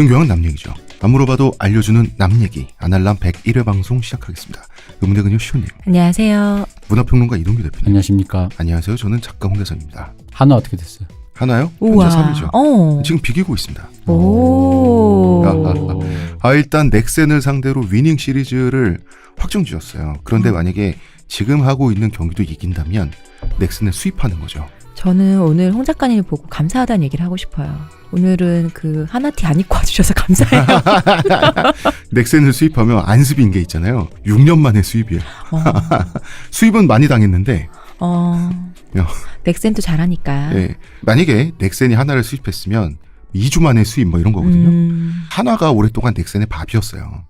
모든 교양은 남 얘기죠. 안 물어봐도 알려주는 남 얘기. 아날람 101회 방송 시작하겠습니다. 의문의 그녀 시호님. 안녕하세요. 문화평론가 이동규 대표님. 안녕하십니까. 안녕하세요. 저는 작가 홍대선입니다. 한화 어떻게 됐어요? 하나요? 우와. 현재 3위죠. 지금 비기고 있습니다. 오. 일단 넥센을 상대로 위닝 시리즈를 확정지었어요. 그런데 만약에 지금 하고 있는 경기도 이긴다면 넥센을 수입하는 거죠. 저는 오늘 홍 작가님을 보고 감사하다는 얘기를 하고 싶어요. 오늘은 그 하나티 안 입고 와주셔서 감사해요. 넥센을 수입하면 안습인 게 있잖아요. 6년 만에 수입이에요. 수입은 많이 당했는데 넥센도 잘하니까. 예, 만약에 넥센이 하나를 수입했으면 2주 만에 수입 뭐 이런 거거든요. 하나가 오랫동안 넥센의 밥이었어요.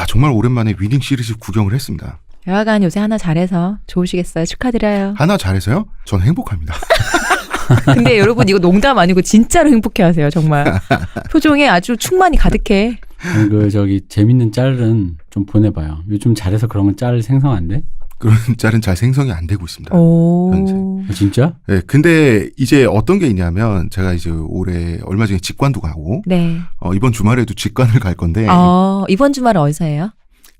정말 오랜만에 위닝 시리즈 구경을 했습니다. 여하간 요새 하나 잘해서 좋으시겠어요. 축하드려요. 하나 잘해서요? 저는 행복합니다. 근데 여러분 이거 농담 아니고 진짜로 행복해하세요. 정말. 표정에 아주 충만이 가득해. 재밌는 짤은 좀 보내봐요. 요즘 잘해서 그런 건 짤 생성 안 돼? 그런 짤은 잘 생성이 안 되고 있습니다. 현재. 진짜? 네, 근데 이제 어떤 게 있냐면 제가 이제 올해 얼마 전에 직관도 가고 네. 이번 주말에도 직관을 갈 건데 이번 주말은 어디서 해요?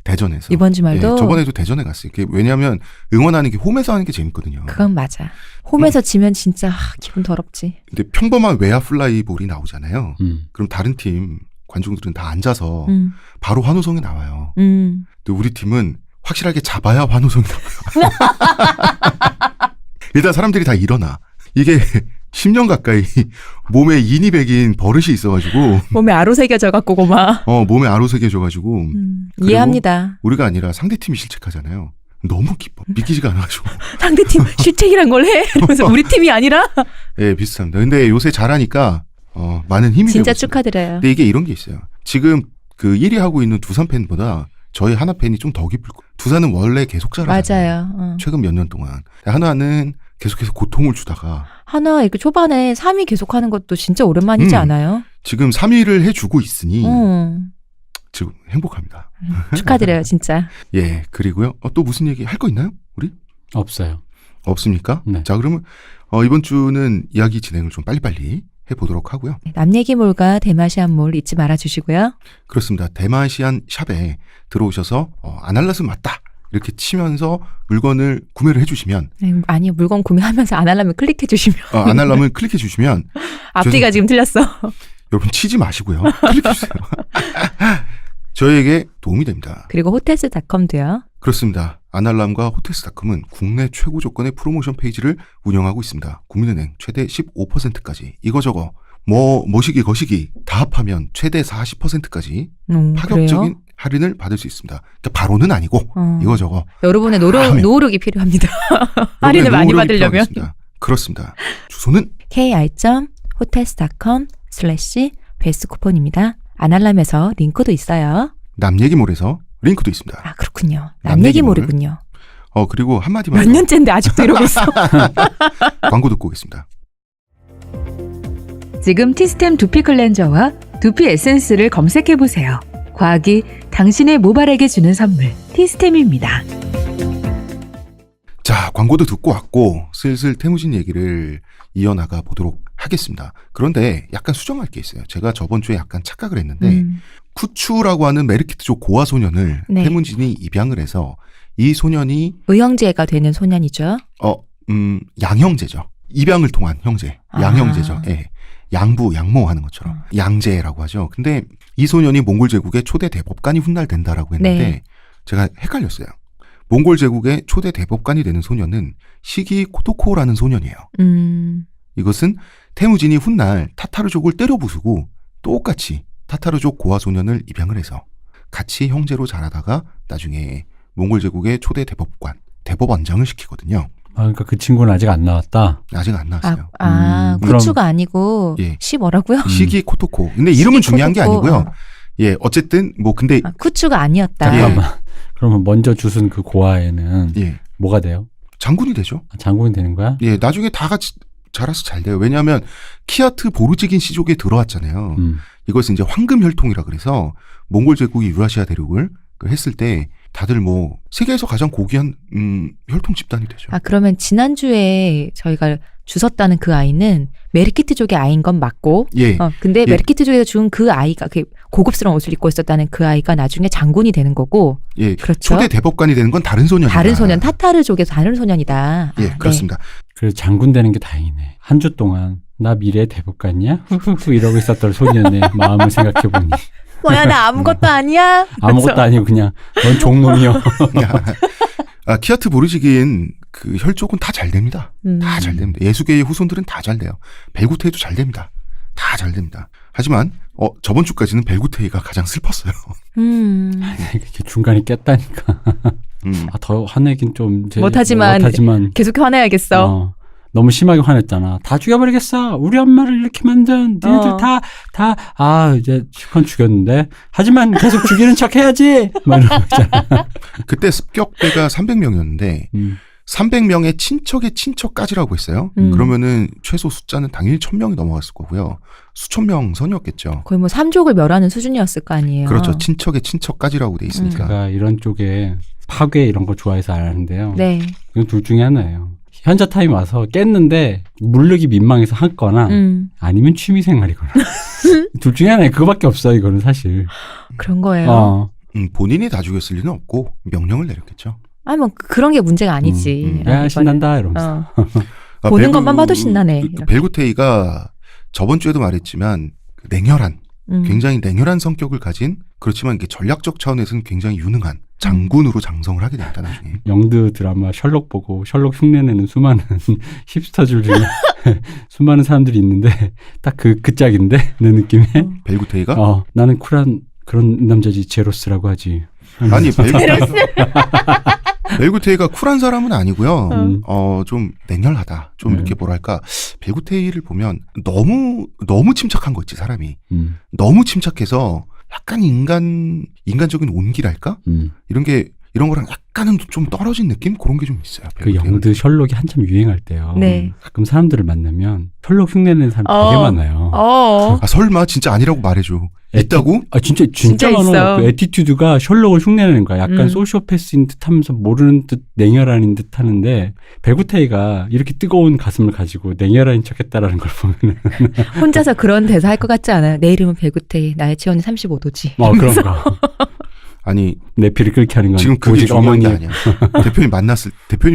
대전에서. 이번 주말도? 네, 저번에도 대전에 갔어요. 왜냐하면 응원하는 게 홈에서 하는 게 재밌거든요. 그건 맞아. 홈에서 지면 진짜 기분 더럽지. 근데 평범한 외야 플라이볼이 나오잖아요. 그럼 다른 팀 관중들은 다 앉아서 바로 환호성이 나와요. 근데 우리 팀은 확실하게 잡아야 환호성이 나와요. 일단 사람들이 다 일어나. 이게 10년 가까이 몸에 인이 배긴 버릇이 있어가지고 몸에 아로새겨져갖고 고마. 몸에 아로새겨져가지고 이해합니다. 우리가 아니라 상대팀이 실책하잖아요. 너무 기뻐. 믿기지가 않아가지고 상대팀 실책이란 걸 해? 이러면서 우리 팀이 아니라? 네, 비슷합니다. 근데 요새 잘하니까 많은 힘이 진짜 되고 축하드려요. 근데 이게 이런 게 있어요. 지금 그 1위 하고 있는 두산 팬보다 저희 하나 팬이 좀 더 기쁠 거예요. 두산은 원래 계속 잘하잖아요. 맞아요. 최근 몇 년 동안. 하나는 계속해서 고통을 주다가 하나 이렇게 초반에 3위 계속하는 것도 진짜 오랜만이지 않아요? 지금 3위를 해주고 있으니 지금 행복합니다. 축하드려요, 진짜. 예, 그리고요. 또 무슨 얘기 할 거 있나요? 우리? 없어요. 없습니까? 네. 자, 그러면 이번 주는 이야기 진행을 좀 빨리빨리 해보도록 하고요. 남 얘기몰과 대마시안 몰 잊지 말아주시고요. 그렇습니다. 대마시안 샵에 들어오셔서 아날라스 맞다 이렇게 치면서 물건을 구매를 해주시면 아니요, 물건 구매하면서 아날람을 클릭해주시면 아날람을 클릭해주시면 앞뒤가 지금 틀렸어. 여러분 치지 마시고요. 클릭해주세요. 저희에게 도움이 됩니다. 그리고 호텔스닷컴도요. 그렇습니다. 아날람과 호텔스닷컴은 국내 최고 조건의 프로모션 페이지를 운영하고 있습니다. 국민은행 최대 15%까지 이거저거 모시기 거시기 다 합하면 최대 40%까지 파격적인 그래요? 할인을 받을 수 있습니다. 그러니까 바로는 아니고 이거저거 여러분의 노력이 필요합니다. 할인을 많이 받으려면. 그렇습니다. 주소는 kr.hotels닷컴/베스트쿠폰입니다. 아날람에서 링크도 있어요. 남얘기몰에서 링크도 있습니다. 그렇군요. 남얘기몰이군요. 그리고 한마디만 몇 년째인데 아직도 이러고 있어. 광고 듣고 오겠습니다. 지금 티스템 두피 클렌저와 두피 에센스를 검색해보세요. 과학이 당신의 모발에게 주는 선물, 티스템입니다. 자, 광고도 듣고 왔고 슬슬 태무진 얘기를 이어나가 보도록 하겠습니다. 그런데 약간 수정할 게 있어요. 제가 저번 주에 약간 착각을 했는데 쿠추라고 하는 메르키트족 고아 소년을 태무진이 입양을 해서 이 소년이 의형제가 되는 소년이죠. 양형제죠. 입양을 통한 형제, 양형제죠. 예. 양부, 양모 하는 것처럼 양제라고 하죠. 근데 이 소년이 몽골 제국의 초대 대법관이 훗날 된다라고 했는데 제가 헷갈렸어요. 몽골 제국의 초대 대법관이 되는 소년은 시기 코토코라는 소년이에요. 이것은 태무진이 훗날 타타르족을 때려 부수고 똑같이 타타르족 고아 소년을 입양을 해서 같이 형제로 자라다가 나중에 몽골 제국의 초대 대법원장을 시키거든요. 그러니까 그 친구는 아직 안 나왔다. 아직 안 나왔어요. 쿠추가 아니고 시 뭐라고요? 시기 코토코. 근데 이름은 중요한 게 아니고요. 예, 어쨌든 근데 쿠추가 아니었다. 잠깐만. 그러면 먼저 주순 그 고아에는 뭐가 돼요? 장군이 되죠. 장군이 되는 거야? 예, 나중에 다 같이 자라서 잘 돼요. 왜냐하면 키아트 보르지긴 시족에 들어왔잖아요. 이것은 이제 황금 혈통이라 그래서 몽골 제국이 유라시아 대륙을 했을 때 다들 세계에서 가장 고귀한 혈통 집단이 되죠. 그러면 지난주에 저희가 주웠다는 그 아이는 메르키트족의 아이인 건 맞고, 예. 근데 예. 메르키트족에서 준 그 아이가 그 고급스러운 옷을 입고 있었다는 그 아이가 나중에 장군이 되는 거고, 예. 그렇죠. 초대 대법관이 되는 건 다른 소년이다. 다른 소년, 타타르족에서 다른 소년이다. 예, 그렇습니다. 그래서 장군 되는 게 다행이네. 한 주 동안 나 미래 대법관이야? 후후후 이러고 있었던 소년의 마음을 생각해보니 뭐야, 나 아무것도 아니야? 아무것도 아니고 그냥 넌 종놈이여. 키아트 보르지긴 그 혈족은 다 잘 됩니다. 다 잘 됩니다. 예수계의 후손들은 다 잘 돼요. 벨구테이도 잘 됩니다. 다 잘 됩니다. 하지만 저번 주까지는 벨구테이가 가장 슬펐어요. 이렇게 중간에 깼다니까. 더 화내긴 좀 못하지만 계속 화내야겠어. 너무 심하게 화냈잖아. 다 죽여버리겠어. 우리 엄마를 이렇게 만든 니네들 이제 실컷 죽였는데 하지만 계속 죽이는 척 해야지. 막 이런 거 있잖아. 그때 습격대가 300명이었는데 300명의 친척의 친척까지라고 했어요. 그러면은 최소 숫자는 당연히 1000명이 넘어갔을 거고요. 수천 명 선이었겠죠. 거의 뭐 3족을 멸하는 수준이었을 거 아니에요. 그렇죠. 친척의 친척까지라고 돼 있으니까. 제가 이런 쪽에 파괴 이런 거 좋아해서 안 하는데요. 네. 이건 둘 중에 하나예요. 현자 타임 와서 깼는데 물르기 민망해서 했거나 아니면 취미생활이거나 둘 중에 하나예요. 그거밖에 없어 이거는 사실. 그런 거예요. 본인이 다 죽였을 리는 없고 명령을 내렸겠죠. 뭐 그런 게 문제가 아니지. 야 신난다 이러면서. 보는 것만 봐도 신나네. 벨구테이가 저번 주에도 말했지만 냉혈한 굉장히 냉혈한 성격을 가진 그렇지만 이게 전략적 차원에서는 굉장히 유능한 장군으로 장성을 하게 됩니다. 나중에. 영드 드라마 셜록 보고 셜록 흉내내는 수많은 힙스터들 중에 수많은 사람들이 있는데 딱 그 짝인데 내 느낌에. 벨구테이가? 나는 쿨한 그런 남자지 제로스라고 하지. 아니 벨구테이가 쿨한 사람은 아니고요. 좀 냉혈하다. 좀 이렇게 뭐랄까 벨구테이를 보면 너무 침착한 거 있지 사람이. 너무 침착해서 약간 인간적인 온기랄까? 이런 거랑 약간은 좀 떨어진 느낌? 그런 게 좀 있어요. 그 영드 셜록이 한참 유행할 때요. 네. 가끔 사람들을 만나면 셜록 흉내내는 사람 되게 많아요. 설마 진짜 아니라고 말해줘. 있다고? 진짜 많아. 있어. 그 애티튜드가 셜록을 흉내내는 거야. 약간 소시오패스인 듯 하면서 모르는 듯 냉혈한인 듯 하는데 벨구테이가 이렇게 뜨거운 가슴을 가지고 냉혈한인 척했다라는 걸 보면 혼자서 그런 대사 할 것 같지 않아요? 내 이름은 벨구테이, 나의 체온이 35도지. 그런 거. 아니 내 피를 끓게 하는 건 지금 그게 오직 중요한 게 어머니. 아니야. 대표님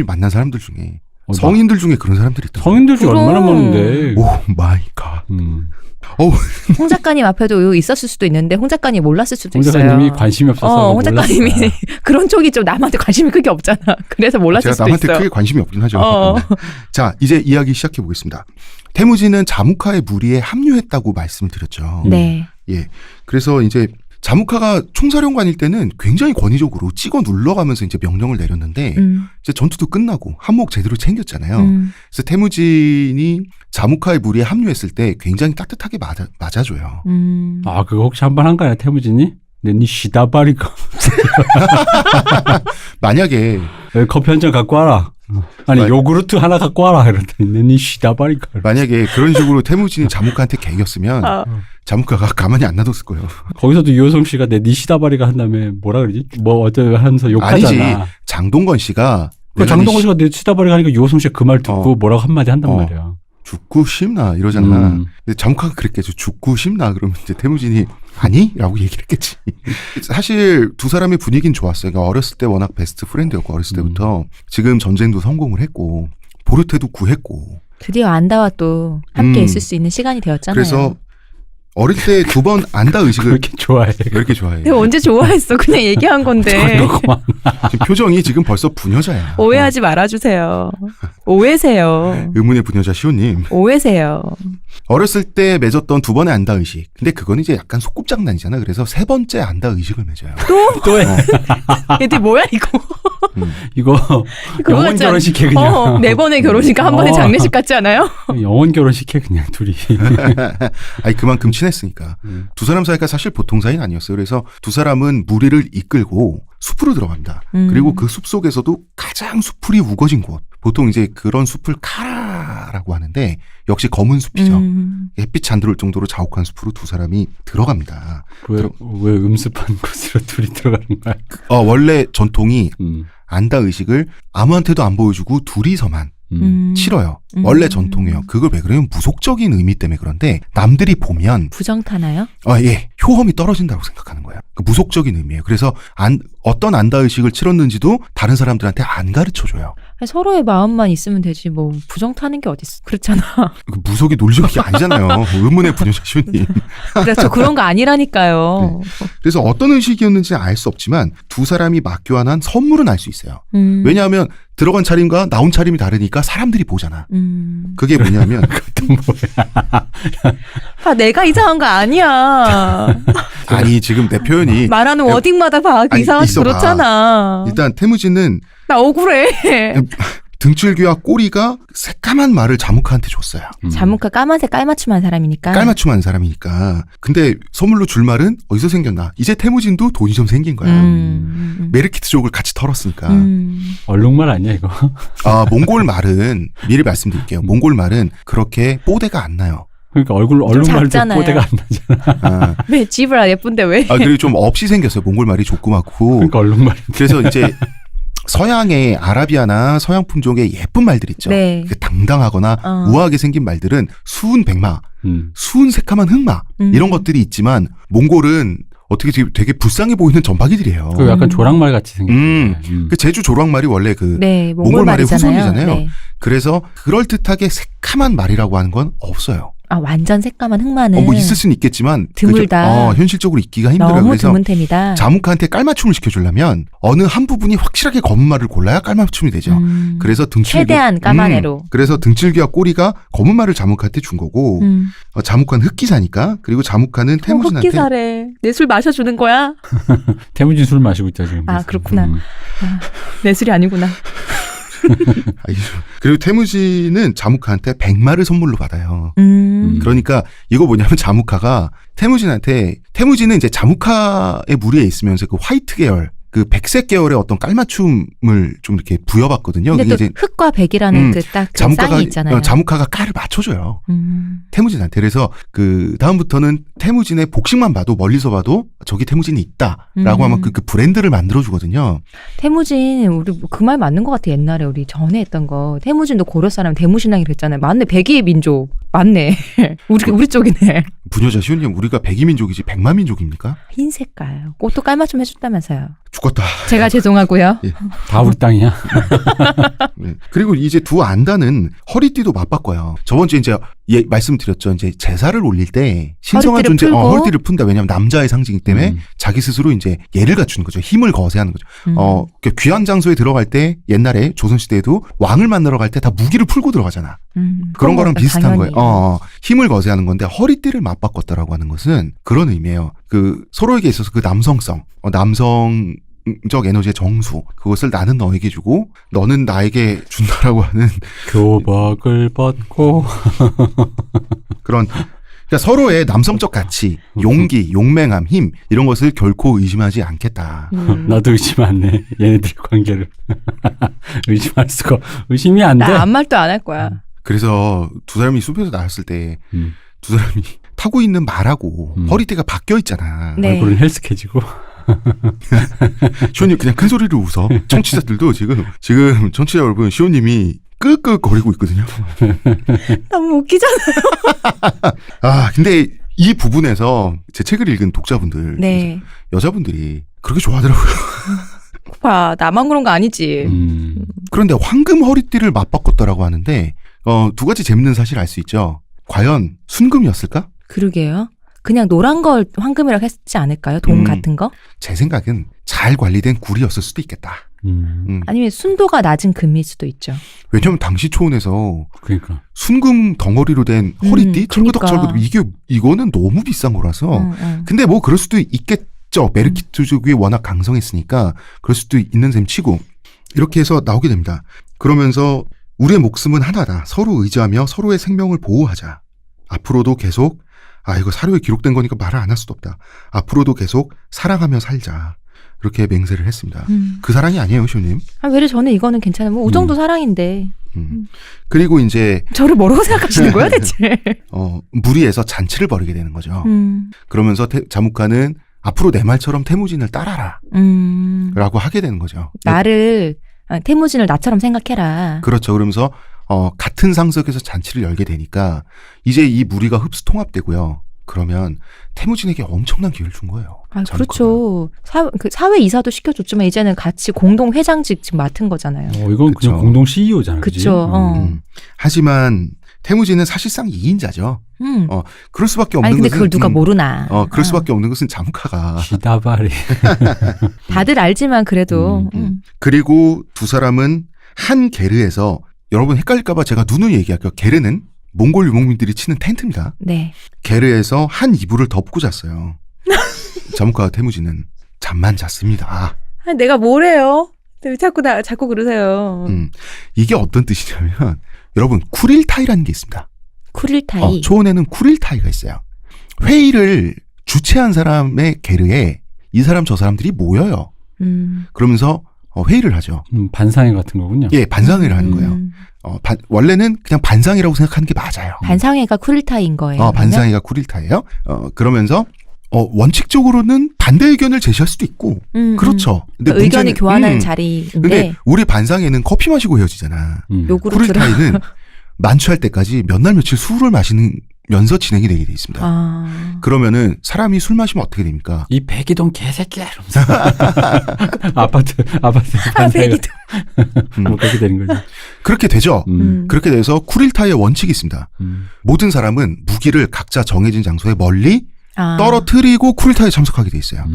만난 사람들 중에 성인들 중에 그런 사람들이 있다. 성인들 중에 얼마나 많은데. 오 마이 갓. 홍 작가님 앞에도 있었을 수도 있는데 홍 작가님 몰랐을 수도 홍 있어요. 작가님이 관심이 없어서 홍 작가님이 그런 쪽이 좀 남한테 관심이 크게 없잖아. 그래서 몰랐을 제가 수도 남한테 있어요. 크게 관심이 없긴 하죠. 자, 이제 이야기 시작해 보겠습니다. 태무지는 자무카의 무리에 합류했다고 말씀을 드렸죠. 네. 예. 그래서 이제 자무카가 총사령관일 때는 굉장히 권위적으로 찍어 눌러가면서 이제 명령을 내렸는데 이제 전투도 끝나고 한몫 제대로 챙겼잖아요. 그래서 태무진이 자무카의 무리에 합류했을 때 굉장히 따뜻하게 맞아줘요. 그거 혹시 한 번 한 거야 태무진이? 니 시다바리가. 만약에 커피 한 잔 갖고 와라. 아니 요구르트 하나 갖고 와라 이랬더니 니 시다바리가. 만약에 그런 식으로 태무진이 자무카한테 개겼으면 자무카가 가만히 안 놔뒀을 거예요. 거기서도 이호성 씨가 내 니시다바리가 한 다음에 뭐라 그러지? 어쩌고 하면서 욕하잖아. 아니지. 장동건 씨가 장동건 씨가 내 시다바리가 하니까 이호성 씨가 그 말 듣고 뭐라고 한마디 한단 말이야. 죽고 싶나 이러잖아. 근데 자무카가 그랬겠죠. 죽고 싶나 그러면 이제 태무진이 아니? 라고 얘기를 했겠지. 사실 두 사람의 분위기는 좋았어요. 그러니까 어렸을 때 워낙 베스트 프렌드였고 어렸을 때부터 지금 전쟁도 성공을 했고 보르테도 구했고 드디어 안다와 또 함께 있을 수 있는 시간이 되었잖아요. 그래서 어릴 때 2번 안다 의식을 왜 이렇게 좋아해? 왜 이렇게 좋아해? 내가 언제 좋아했어? 그냥 얘기한 건데. 지금 표정이 지금 벌써 부녀자야. 오해하지 말아주세요. 오해세요. 의문의 부녀자 시호님. 오해세요. 어렸을 때 맺었던 2번의 안다 의식. 근데 그건 이제 약간 소꿉장난이잖아. 그래서 3번째 안다 의식을 맺어요. 또 해. 얘들 뭐야 이거? 이거 영원 결혼식 해 그냥. 4번의 결혼식 한 번의 장례식 같지 않아요? 영원 결혼식 해 그냥 둘이. 아니 그만큼 친했으니까. 두 사람 사이가 사실 보통 사이는 아니었어요. 그래서 두 사람은 무리를 이끌고 숲으로 들어갑니다. 그리고 그 숲 속에서도 가장 숲풀이 우거진 곳. 보통 이제 그런 숲을 카라라고 하는데 역시 검은 숲이죠. 햇빛 안 들어올 정도로 자욱한 숲으로 두 사람이 들어갑니다. 왜 음습한 곳으로 둘이 들어가는 거야? 원래 전통이 안다 의식을 아무한테도 안 보여주고 둘이서만 싫어요. 원래 전통이에요. 그걸 왜 그래요? 무속적인 의미 때문에 그런데 남들이 보면 부정타나요? 예, 효험이 떨어진다고 생각하는 거예요. 그 무속적인 의미예요. 그래서 어떤 안다의식을 치렀는지도 다른 사람들한테 안 가르쳐줘요. 서로의 마음만 있으면 되지 뭐 부정타는 게 어딨어. 그렇잖아. 그 무속이 논리적인 게 아니잖아요. 의문의 부녀자 시우님. 그래서 그런 거 아니라니까요. 그래서 어떤 의식이었는지 알 수 없지만 두 사람이 맞교환한 선물은 알 수 있어요. 왜냐하면 들어간 차림과 나온 차림이 다르니까 사람들이 보잖아. 그게 뭐냐면 내가 이상한 거 아니야. 아니 지금 내 표현이 말하는 워딩마다 봐. 아니, 이상하지 있어봐. 그렇잖아. 일단 태무진은 나 억울해. 등줄기와 꼬리가 새까만 말을 자무카한테 줬어요. 자무카 까만색 깔맞춤한 사람이니까. 깔맞춤한 사람이니까. 근데 선물로 줄 말은 어디서 생겼나? 이제 태무진도 돈이 좀 생긴 거야. 메르키트족을 같이 털었으니까. 얼룩말 아니야 이거? 몽골 말은 미리 말씀드릴게요. 몽골 말은 그렇게 뽀대가 안 나요. 그러니까 얼룩말도 작잖아요. 뽀대가 안 나잖아. 왜 집을 예쁜데 왜? 그리고 좀 없이 생겼어요. 몽골 말이 조그맣고. 그러니까 얼룩말. 그래서 이제 서양의 아라비아나 서양 품종의 예쁜 말들 있죠. 네. 그 당당하거나 우아하게 생긴 말들은 수은 백마, 수은 새까만 흑마 이런 것들이 있지만 몽골은 어떻게 되게 불쌍해 보이는 전파기들이에요. 그 약간 조랑말 같이 생겼네. 그 제주 조랑말이 원래 그 네, 몽골 말의 후손이잖아요. 네. 그래서 그럴듯하게 새까만 말이라고 하는 건 없어요. 완전 새까만 흑마는 뭐 있을 수는 있겠지만 드물다. 현실적으로 있기가 힘들어요. 너무 그래서 드문 템이다. 자무카한테 깔맞춤을 시켜주려면 어느 한 부분이 확실하게 검은 말을 골라야 깔맞춤이 되죠. 그래서 최대한 까만 애로. 그래서 등줄기와 꼬리가 검은 말을 자무카한테 준 거고 자무카는 흑기사니까. 그리고 자무카는 태무진한테 흑기사래. 내 술 마셔주는 거야? 태무진 술 마시고 있다 지금. 그렇구나. 내 술이 아니구나. 그리고 태무진은 자무카한테 백마를 선물로 받아요. 그러니까 이거 뭐냐면 자무카가 태무진은 이제 자무카의 무리에 있으면서 그 화이트 계열, 그 백색 계열의 어떤 깔맞춤을 좀 이렇게 부여받거든요. 근데 또 흑과 백이라는 그 딱 그 쌍이 있잖아요. 자무카가 깔을 맞춰줘요. 태무진한테. 그래서 그 다음부터는 태무진의 복식만 봐도 멀리서 봐도 저기 태무진이 있다라고 하면 그 브랜드를 만들어주거든요. 태무진 우리 그 말 맞는 것 같아. 옛날에 우리 전에 했던 거. 태무진도 고려 사람 대무신앙이 그랬잖아요. 맞네. 백이의 민족. 맞네. 우리 쪽이네. 부녀자 시온님 우리가 백이민족이지 백마민족입니까? 흰 색깔. 꽃도 깔맞춤 해줬다면서요. 죽었다. 제가 죄송하고요. 예. 다 우리 땅이야. 네. 그리고 이제 두 안다는 허리띠도 맞바꿔요. 저번 주에 이제 말씀드렸죠. 이제 제사를 올릴 때 신성한 허리띠를 존재, 풀고. 허리띠를 푼다. 왜냐하면 남자의 상징이기 때문에 자기 스스로 이제 예를 갖추는 거죠. 힘을 거세하는 거죠. 귀한 장소에 들어갈 때 옛날에 조선시대에도 왕을 만나러 갈 때 다 무기를 풀고 들어가잖아. 그런 거랑 비슷한 당연히. 거예요. 힘을 거세하는 건데 허리띠를 맞바꿨다라고 하는 것은 그런 의미예요. 그 서로에게 있어서 그 남성성, 남성적 에너지의 정수, 그것을 나는 너에게 주고 너는 나에게 준다라고 하는 교복을 벗고 그런 그러니까 서로의 남성적 가치, 용기, 용맹함, 힘 이런 것을 결코 의심하지 않겠다. 나도 의심 안 해. 얘네들의 관계를 의심할 수가 의심이 안 돼. 나 아무 말도 안 할 거야. 그래서 두 사람이 숲에서 나왔을 때 두 사람이 타고 있는 말하고 허리띠가 바뀌어 있잖아. 네. 얼굴은 헬스케지고. 시온님 그냥 큰 소리로 웃어. 청취자들도 지금 청취자 여러분 시온님이 끄끄거리고 있거든요. 너무 웃기잖아요. 근데 이 부분에서 제 책을 읽은 독자분들, 네. 여자분들이 그렇게 좋아하더라고요. 봐, 나만 그런 거 아니지. 그런데 황금 허리띠를 맞바꿨다라고 하는데 두 가지 재밌는 사실을 알 수 있죠. 과연 순금이었을까? 그러게요. 그냥 노란 걸 황금이라고 했지 않을까요? 돈 같은 거? 제 생각은 잘 관리된 굴이었을 수도 있겠다. 아니면 순도가 낮은 금일 수도 있죠. 왜냐면 당시 초원에서 그러니까 순금 덩어리로 된 허리띠, 철거덕철거덕 이거는 너무 비싼 거라서. 근데 뭐 그럴 수도 있겠죠. 메르키트족이 워낙 강성했으니까 그럴 수도 있는 셈 치고 이렇게 해서 나오게 됩니다. 그러면서 우리의 목숨은 하나다. 서로 의지하며 서로의 생명을 보호하자. 앞으로도 계속 이거 사료에 기록된 거니까 말을 안 할 수도 없다. 앞으로도 계속 사랑하며 살자. 이렇게 맹세를 했습니다. 그 사랑이 아니에요, 시호님. 왜 저는 이거는 괜찮아요. 뭐 우정도 사랑인데. 그리고 이제 저를 뭐라고 생각하시는 거야, 대체? 무리해서 잔치를 벌이게 되는 거죠. 그러면서 자무카는 앞으로 내 말처럼 태무진을 따라라. 라고 하게 되는 거죠. 나를 태무진을 나처럼 생각해라. 그렇죠. 그러면서 같은 상석에서 잔치를 열게 되니까 이제 이 무리가 흡수 통합되고요. 그러면 태무진에게 엄청난 기회를 준 거예요. 아, 자무카가. 그렇죠. 사회 이사도 시켜줬지만 이제는 같이 공동 회장직 지금 맡은 거잖아요. 이건 그쵸. 그냥 공동 CEO잖아. 그쵸. 하지만 태무진은 사실상 2인자죠. 그럴 수밖에 없는 아니 근데 것은 그걸 누가 모르나. 그럴 수밖에 없는 것은 자무카가 기다발이. 다들 알지만 그래도. 그리고 두 사람은 한 게르에서 여러분 헷갈릴까봐 제가 누누이 얘기할게요. 게르는 몽골 유목민들이 치는 텐트입니다. 네. 게르에서 한 이불을 덮고 잤어요. 자무카와 태무진은 잠만 잤습니다. 아, 내가 뭐래요? 자꾸 그러세요. 이게 어떤 뜻이냐면 여러분 쿠릴타이라는 게 있습니다. 쿠릴타이. 초원에는 쿠릴타이가 있어요. 회의를 주최한 사람의 게르에 이 사람 저 사람들이 모여요. 그러면서 회의를 하죠. 반상회 같은 거군요. 예, 반상회를 하는 거예요. 원래는 그냥 반상회라고 생각하는 게 맞아요. 반상회가 쿠릴타이인 거예요. 반상회가 쿠릴타이예요. 그러면서 원칙적으로는 반대 의견을 제시할 수도 있고 그렇죠. 근데 의견이 문제는, 교환하는 자리인데 근데 우리 반상회는 커피 마시고 헤어지잖아. 요구르트를 쿠릴타이는 만취할 때까지 몇 날 며칠 술을 마시면서 진행이 되게 돼 있습니다. 그러면은 사람이 술 마시면 어떻게 됩니까? 이 백이동 개새끼야 이러면서 아파트 반상회 뭐 그렇게 되는 거죠. 그렇게 되죠. 그렇게 돼서 쿠릴타이의 원칙이 있습니다. 모든 사람은 무기를 각자 정해진 장소에 멀리 떨어뜨리고 쿠릴타이에 참석하게 돼 있어요.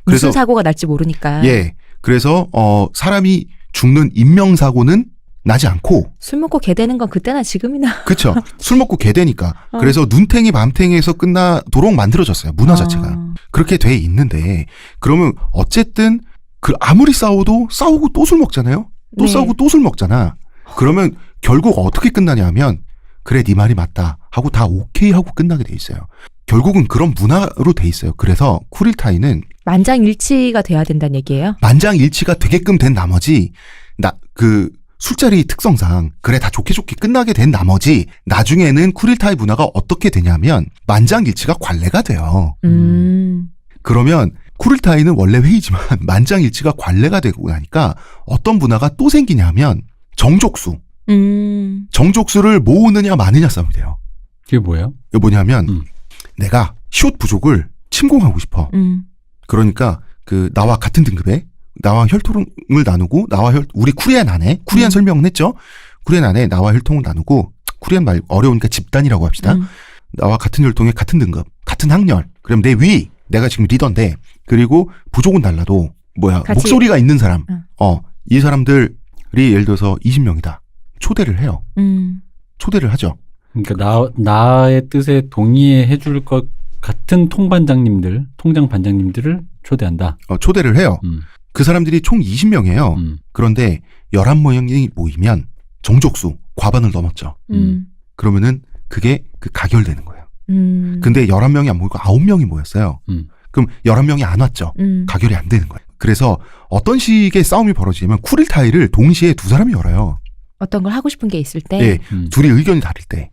그래서 무슨 사고가 날지 모르니까. 예, 그래서 사람이 죽는 인명사고는 나지 않고 술 먹고 개 되는 건 그때나 지금이나. 그렇죠. 술 먹고 개 되니까. 그래서 눈탱이 밤탱이에서 끝나도록 만들어졌어요. 문화 자체가. 그렇게 돼 있는데 그러면 어쨌든 아무리 싸우고 또 술 먹잖아요. 또 네. 싸우고 또 술 먹잖아. 그러면 결국 어떻게 끝나냐 하면 그래 네 말이 맞다 하고 다 오케이 하고 끝나게 돼 있어요. 결국은 그런 문화로 돼 있어요. 그래서 쿠릴타이는 만장일치가 돼야 된다는 얘기예요? 만장일치가 되게끔 된 나머지 술자리 특성상 그래 다 좋게 끝나게 된 나머지 나중에는 쿠릴타이 문화가 어떻게 되냐면 만장일치가 관례가 돼요. 그러면 쿠릴타이는 원래 회의지만 만장일치가 관례가 되고 나니까 어떤 문화가 또 생기냐면 정족수. 정족수를 모으느냐 마느냐 싸움이 돼요. 그게 뭐예요? 이게 뭐냐면 내가 시옷 부족을 침공하고 싶어. 그러니까 나와 같은 등급에 나와 혈통을 나누고 우리 쿠리안 안에 쿠리안 설명은 했죠. 쿠리안 안에 나와 혈통을 나누고 쿠리안 말 어려우니까 집단이라고 합시다. 나와 같은 혈통에 같은 등급, 같은 학렬. 그럼 내 위, 내가 지금 리더인데 그리고 부족은 달라도 목소리가 있는 사람. 이 사람들이 예를 들어서 20명이다. 초대를 해요. 초대를 하죠. 그러니까 나의 뜻에 동의해 줄 것 같은 통장 반장님들을 초대한다. 초대를 해요. 그 사람들이 총 20명이에요. 그런데 11명이 모이면 정족수 과반을 넘었죠. 그러면은 그게 가결되는 거예요. 근데 11명이 안 모이고 9명이 모였어요. 그럼 11명이 안 왔죠. 가결이 안 되는 거예요. 그래서 어떤 식의 싸움이 벌어지냐면 쿠릴타이를 동시에 두 사람이 열어요. 어떤 걸 하고 싶은 게 있을 때. 예, 둘이 의견이 다를 때.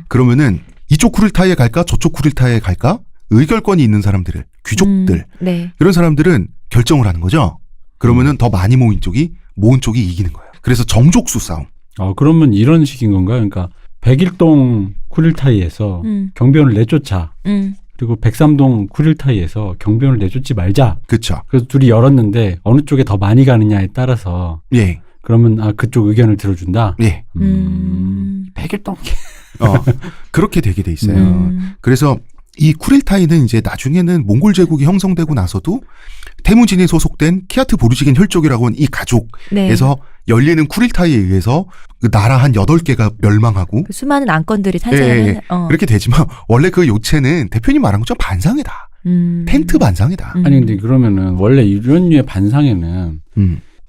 그러면은 이쪽 쿠릴타이에 갈까 저쪽 쿠릴타이에 갈까 의결권이 있는 사람들을 귀족들 네. 이런 사람들은 결정을 하는 거죠. 그러면은 더 많이 모은 쪽이 이기는 거예요. 그래서 정족수 싸움. 그러면 이런 식인 건가요? 그러니까 백일동 쿠릴타이에서 경비원을 내쫓아. 그리고 백삼동 쿠릴타이에서 경비원을 내쫓지 말자. 그렇죠. 그래서 둘이 열었는데 어느 쪽에 더 많이 가느냐에 따라서 예. 그러면 그쪽 의견을 들어준다. 예. 백일동. 그렇게 되게 돼 있어요. 그래서 이 쿠릴타이는 이제 나중에는 몽골 제국이 형성되고 나서도 태무진이 소속된 키아트 보르지겐 혈족이라고 하는 이 가족에서 열리는 쿠릴타이에 의해서 그 나라 한 8개가 멸망하고 그 수많은 안건들이 탄생하는. 그렇게 되지만 원래 그 요체는 대표님 말한 것처럼 반상회다. 텐트 반상회다. 아니 근데 그러면은 원래 이런 류의 반상회는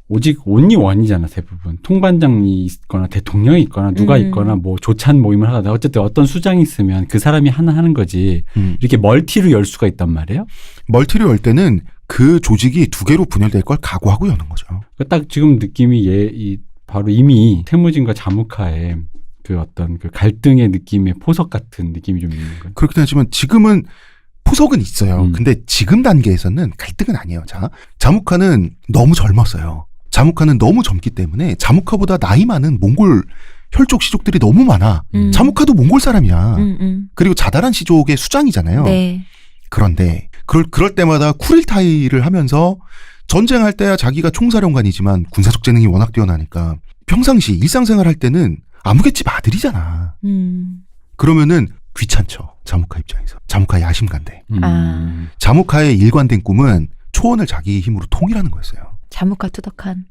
오직 only one이잖아 대부분. 통반장이 있거나 대통령이 있거나 누가 있거나 뭐 조찬 모임을 하거나 어쨌든 어떤 수장이 있으면 그 사람이 하나 하는 거지. 이렇게 멀티로 열 수가 있단 말이에요. 멀티로 열 때는 그 조직이 2개로 분열될 걸 각오하고 여는 거죠. 딱 지금 느낌이 바로 이미 태무진과 자무카의 그 어떤 그 갈등의 느낌의 포석 같은 느낌이 좀 있는 거예요. 그렇긴 하지만 지금은 포석은 있어요. 근데 지금 단계에서는 갈등은 아니에요. 자무카는 너무 젊었어요. 자무카는 너무 젊기 때문에 자무카보다 나이 많은 몽골 혈족 시족들이 너무 많아. 자무카도 몽골 사람이야. 그리고 자다란 시족의 수장이잖아요. 네. 그런데 그럴 때마다 쿠릴타이를 하면서 전쟁할 때야 자기가 총사령관이지만 군사적 재능이 워낙 뛰어나니까 평상시 일상생활 할 때는 아무개집 아들이잖아. 그러면은 귀찮죠. 자무카 입장에서. 자무카 야심간데. 아. 자무카의 일관된 꿈은 초원을 자기 힘으로 통일하는 거였어요. 자무카 투덕한.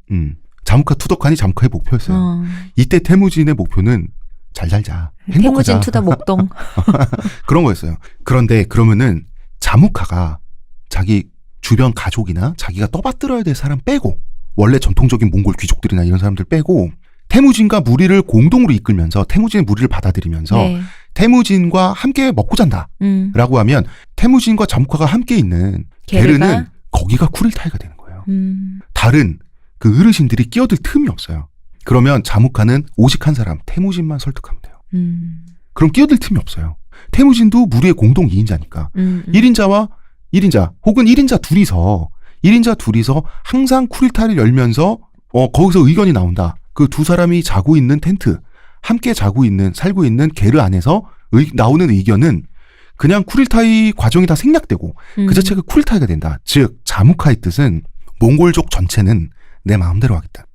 자무카 투덕한이 자무카의 목표였어요. 이때 태무진의 목표는 잘 살자. 행복하자. 태무진 투덕 목동. 그런 거였어요. 그런데 그러면은 자무카가 자기 주변 가족이나 자기가 떠받들어야 될 사람 빼고 원래 전통적인 몽골 귀족들이나 이런 사람들 빼고 태무진과 무리를 공동으로 이끌면서 태무진의 무리를 받아들이면서 네. 태무진과 함께 먹고 잔다라고 하면 태무진과 자무카가 함께 있는 게르는 거기가 쿠릴타이가 되는 거예요. 다른 그 어르신들이 끼어들 틈이 없어요. 그러면 자무카는 오직 한 사람 태무진만 설득하면 돼요. 그럼 끼어들 틈이 없어요. 태무진도 무리의 공동 2인자니까 1인자와 1인자 혹은 1인자 둘이서 항상 쿠릴타이를 열면서 거기서 의견이 나온다. 그 두 사람이 자고 있는 텐트, 함께 살고 있는 게르 안에서 나오는 의견은 그냥 쿠릴타이 과정이 다 생략되고 그 자체가 쿠릴타이가 된다. 즉 자무카의 뜻은 몽골족 전체는 내 마음대로 하겠다.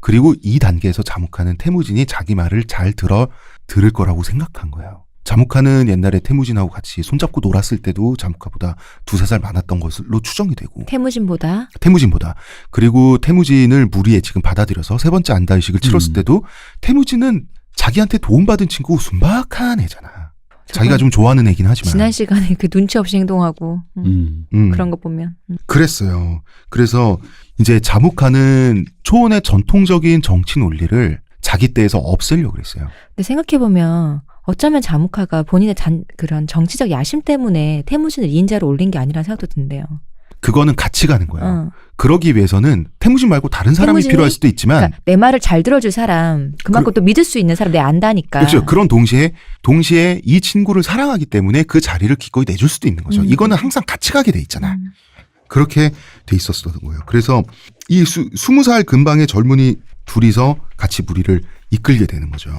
그리고 이 단계에서 자무카는 태무진이 자기 말을 잘 들을 거라고 생각한 거예요. 자무카는 옛날에 태무진하고 같이 손잡고 놀았을 때도 자무카보다 2-3살 많았던 것으로 추정이 되고 태무진보다. 그리고 태무진을 무리에 지금 받아들여서 3번째 안다의식을 치렀을 때도 태무진은 자기한테 도움받은 친구 순박한 애잖아. 자기가 좀 좋아하는 애긴 하지만 지난 시간에 그 눈치 없이 행동하고 그런 거 보면 그랬어요. 그래서 이제 자무카는 초원의 전통적인 정치 논리를 자기 때에서 없애려고 그랬어요. 근데 생각해보면 어쩌면 자무카가 본인의 그런 정치적 야심 때문에 태무진을 2인자로 올린 게 아니라는 생각도 든대요. 그거는 같이 가는 거예요. 그러기 위해서는 태무진 말고 다른 사람이 필요할 수도 있지만 그러니까 내 말을 잘 들어줄 사람, 그만큼 또 믿을 수 있는 사람 내가 안다니까. 그렇죠. 그런 동시에 이 친구를 사랑하기 때문에 그 자리를 기꺼이 내줄 수도 있는 거죠. 이거는 항상 같이 가게 돼 있잖아. 그렇게 돼 있었던 거예요. 그래서 이 20살 근방의 젊은이 둘이서 같이 무리를 이끌게 되는 거죠.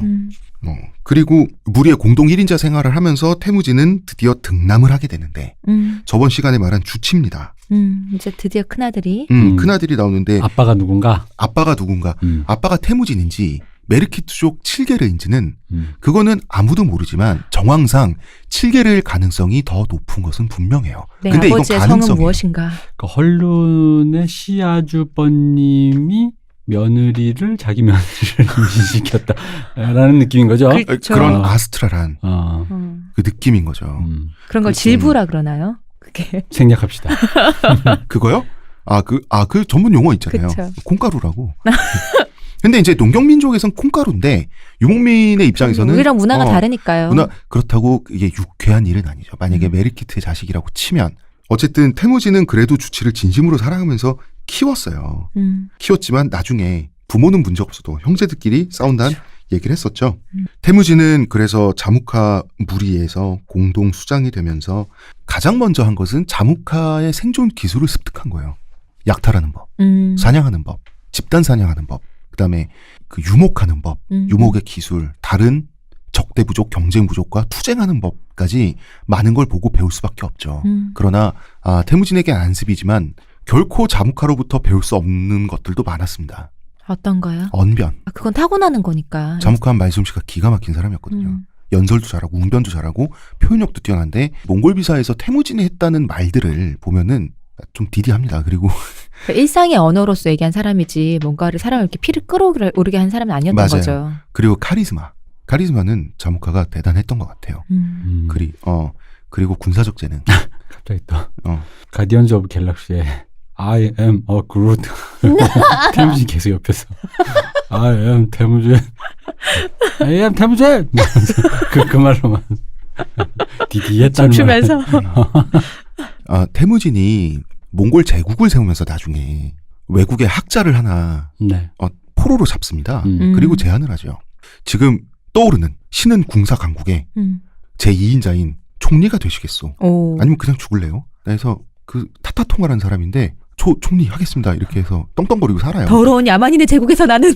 그리고 무리의 공동 1인자 생활을 하면서 태무진은 드디어 등남을 하게 되는데 저번 시간에 말한 주치입니다. 이제 드디어 큰아들이 큰아들이 나오는데 아빠가 누군가? 아빠가 태무진인지 메르키트족 7게르인지는 그거는 아무도 모르지만 정황상 7게르일 가능성이 더 높은 것은 분명해요. 네, 근데 이건 아버지의 가능성이에요. 성은 무엇인가? 그 헐룬의 시아주버님이 며느리를 자기 며느리를 임신시켰다라는 느낌인 거죠. 그렇죠. 그런 아스트랄한 그 느낌인 거죠. 그런 걸 질부라 그러나요? 그게 생략합시다. 그거요? 그 전문 용어 있잖아요. 그쵸. 콩가루라고. 근데 이제 농경민족에선 콩가루인데 유목민의 입장에서는 우리랑 문화가 다르니까요. 그렇다고 이게 유쾌한 일은 아니죠. 만약에 메르키트의 자식이라고 치면 어쨌든 태무진은 그래도 주치를 진심으로 사랑하면서 키웠어요. 키웠지만 나중에 부모는 문제 없어도 형제들끼리 싸운다는 얘기를 했었죠. 태무진은 그래서 자무카 무리에서 공동 수장이 되면서 가장 먼저 한 것은 자무카의 생존 기술을 습득한 거예요. 약탈하는 법, 사냥하는 법, 집단 사냥하는 법, 그다음에 그 유목하는 법, 유목의 기술, 다른 적대 부족, 경쟁 부족과 투쟁하는 법까지 많은 걸 보고 배울 수밖에 없죠. 그러나 태무진에게 안습이지만 결코 자무카로부터 배울 수 없는 것들도 많았습니다. 어떤 거요? 언변. 그건 타고나는 거니까. 자무카 말솜씨가 기가 막힌 사람이었거든요. 연설도 잘하고 웅변도 잘하고 표현력도 뛰어난데 몽골 비사에서 태무진이 했다는 말들을 보면은 좀 디디합니다. 그리고 그러니까 일상의 언어로서 얘기한 사람이지 뭔가를 사람을 이렇게 피를 끌어오르게 한 사람은 아니었던 맞아요. 거죠. 그리고 카리스마는 자무카가 대단했던 것 같아요. 그리고 군사적 재능. 갑자기 또 가디언즈 오브 갤럭시에 I am a Groot. 태무진 계속 옆에서 I am 태무진. I am 태무진. 그 말로만 디디했다는 춤추면서. 태무진이 몽골 제국을 세우면서 나중에 외국의 학자를 하나 포로로 잡습니다. 그리고 제안을 하죠. 지금 떠오르는 신은 궁사 강국의 제2인자인 총리가 되시겠소? 아니면 그냥 죽을래요? 그래서 그 타타통화라는 사람인데 총리 하겠습니다. 이렇게 해서 떵떵거리고 살아요. 더러운 야만인의 제국에서 나는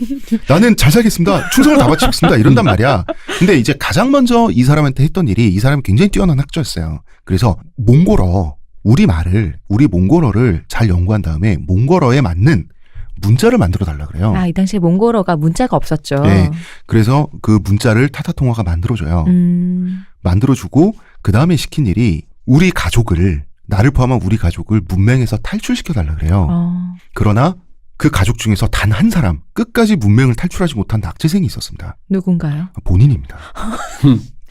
나는 잘 살겠습니다. 충성을 다 바치겠습니다. 이런단 말이야. 근데 이제 가장 먼저 이 사람한테 했던 일이 이 사람이 굉장히 뛰어난 학자였어요. 그래서 몽골어, 우리 몽골어를 잘 연구한 다음에 몽골어에 맞는 문자를 만들어 달라 그래요. 이 당시에 몽골어가 문자가 없었죠. 네. 그래서 그 문자를 타타통화가 만들어줘요. 만들어주고 그 다음에 시킨 일이 나를 포함한 우리 가족을 문맹에서 탈출시켜 달라 그래요. 그러나 그 가족 중에서 단 한 사람 끝까지 문맹을 탈출하지 못한 낙제생이 있었습니다. 누군가요? 본인입니다.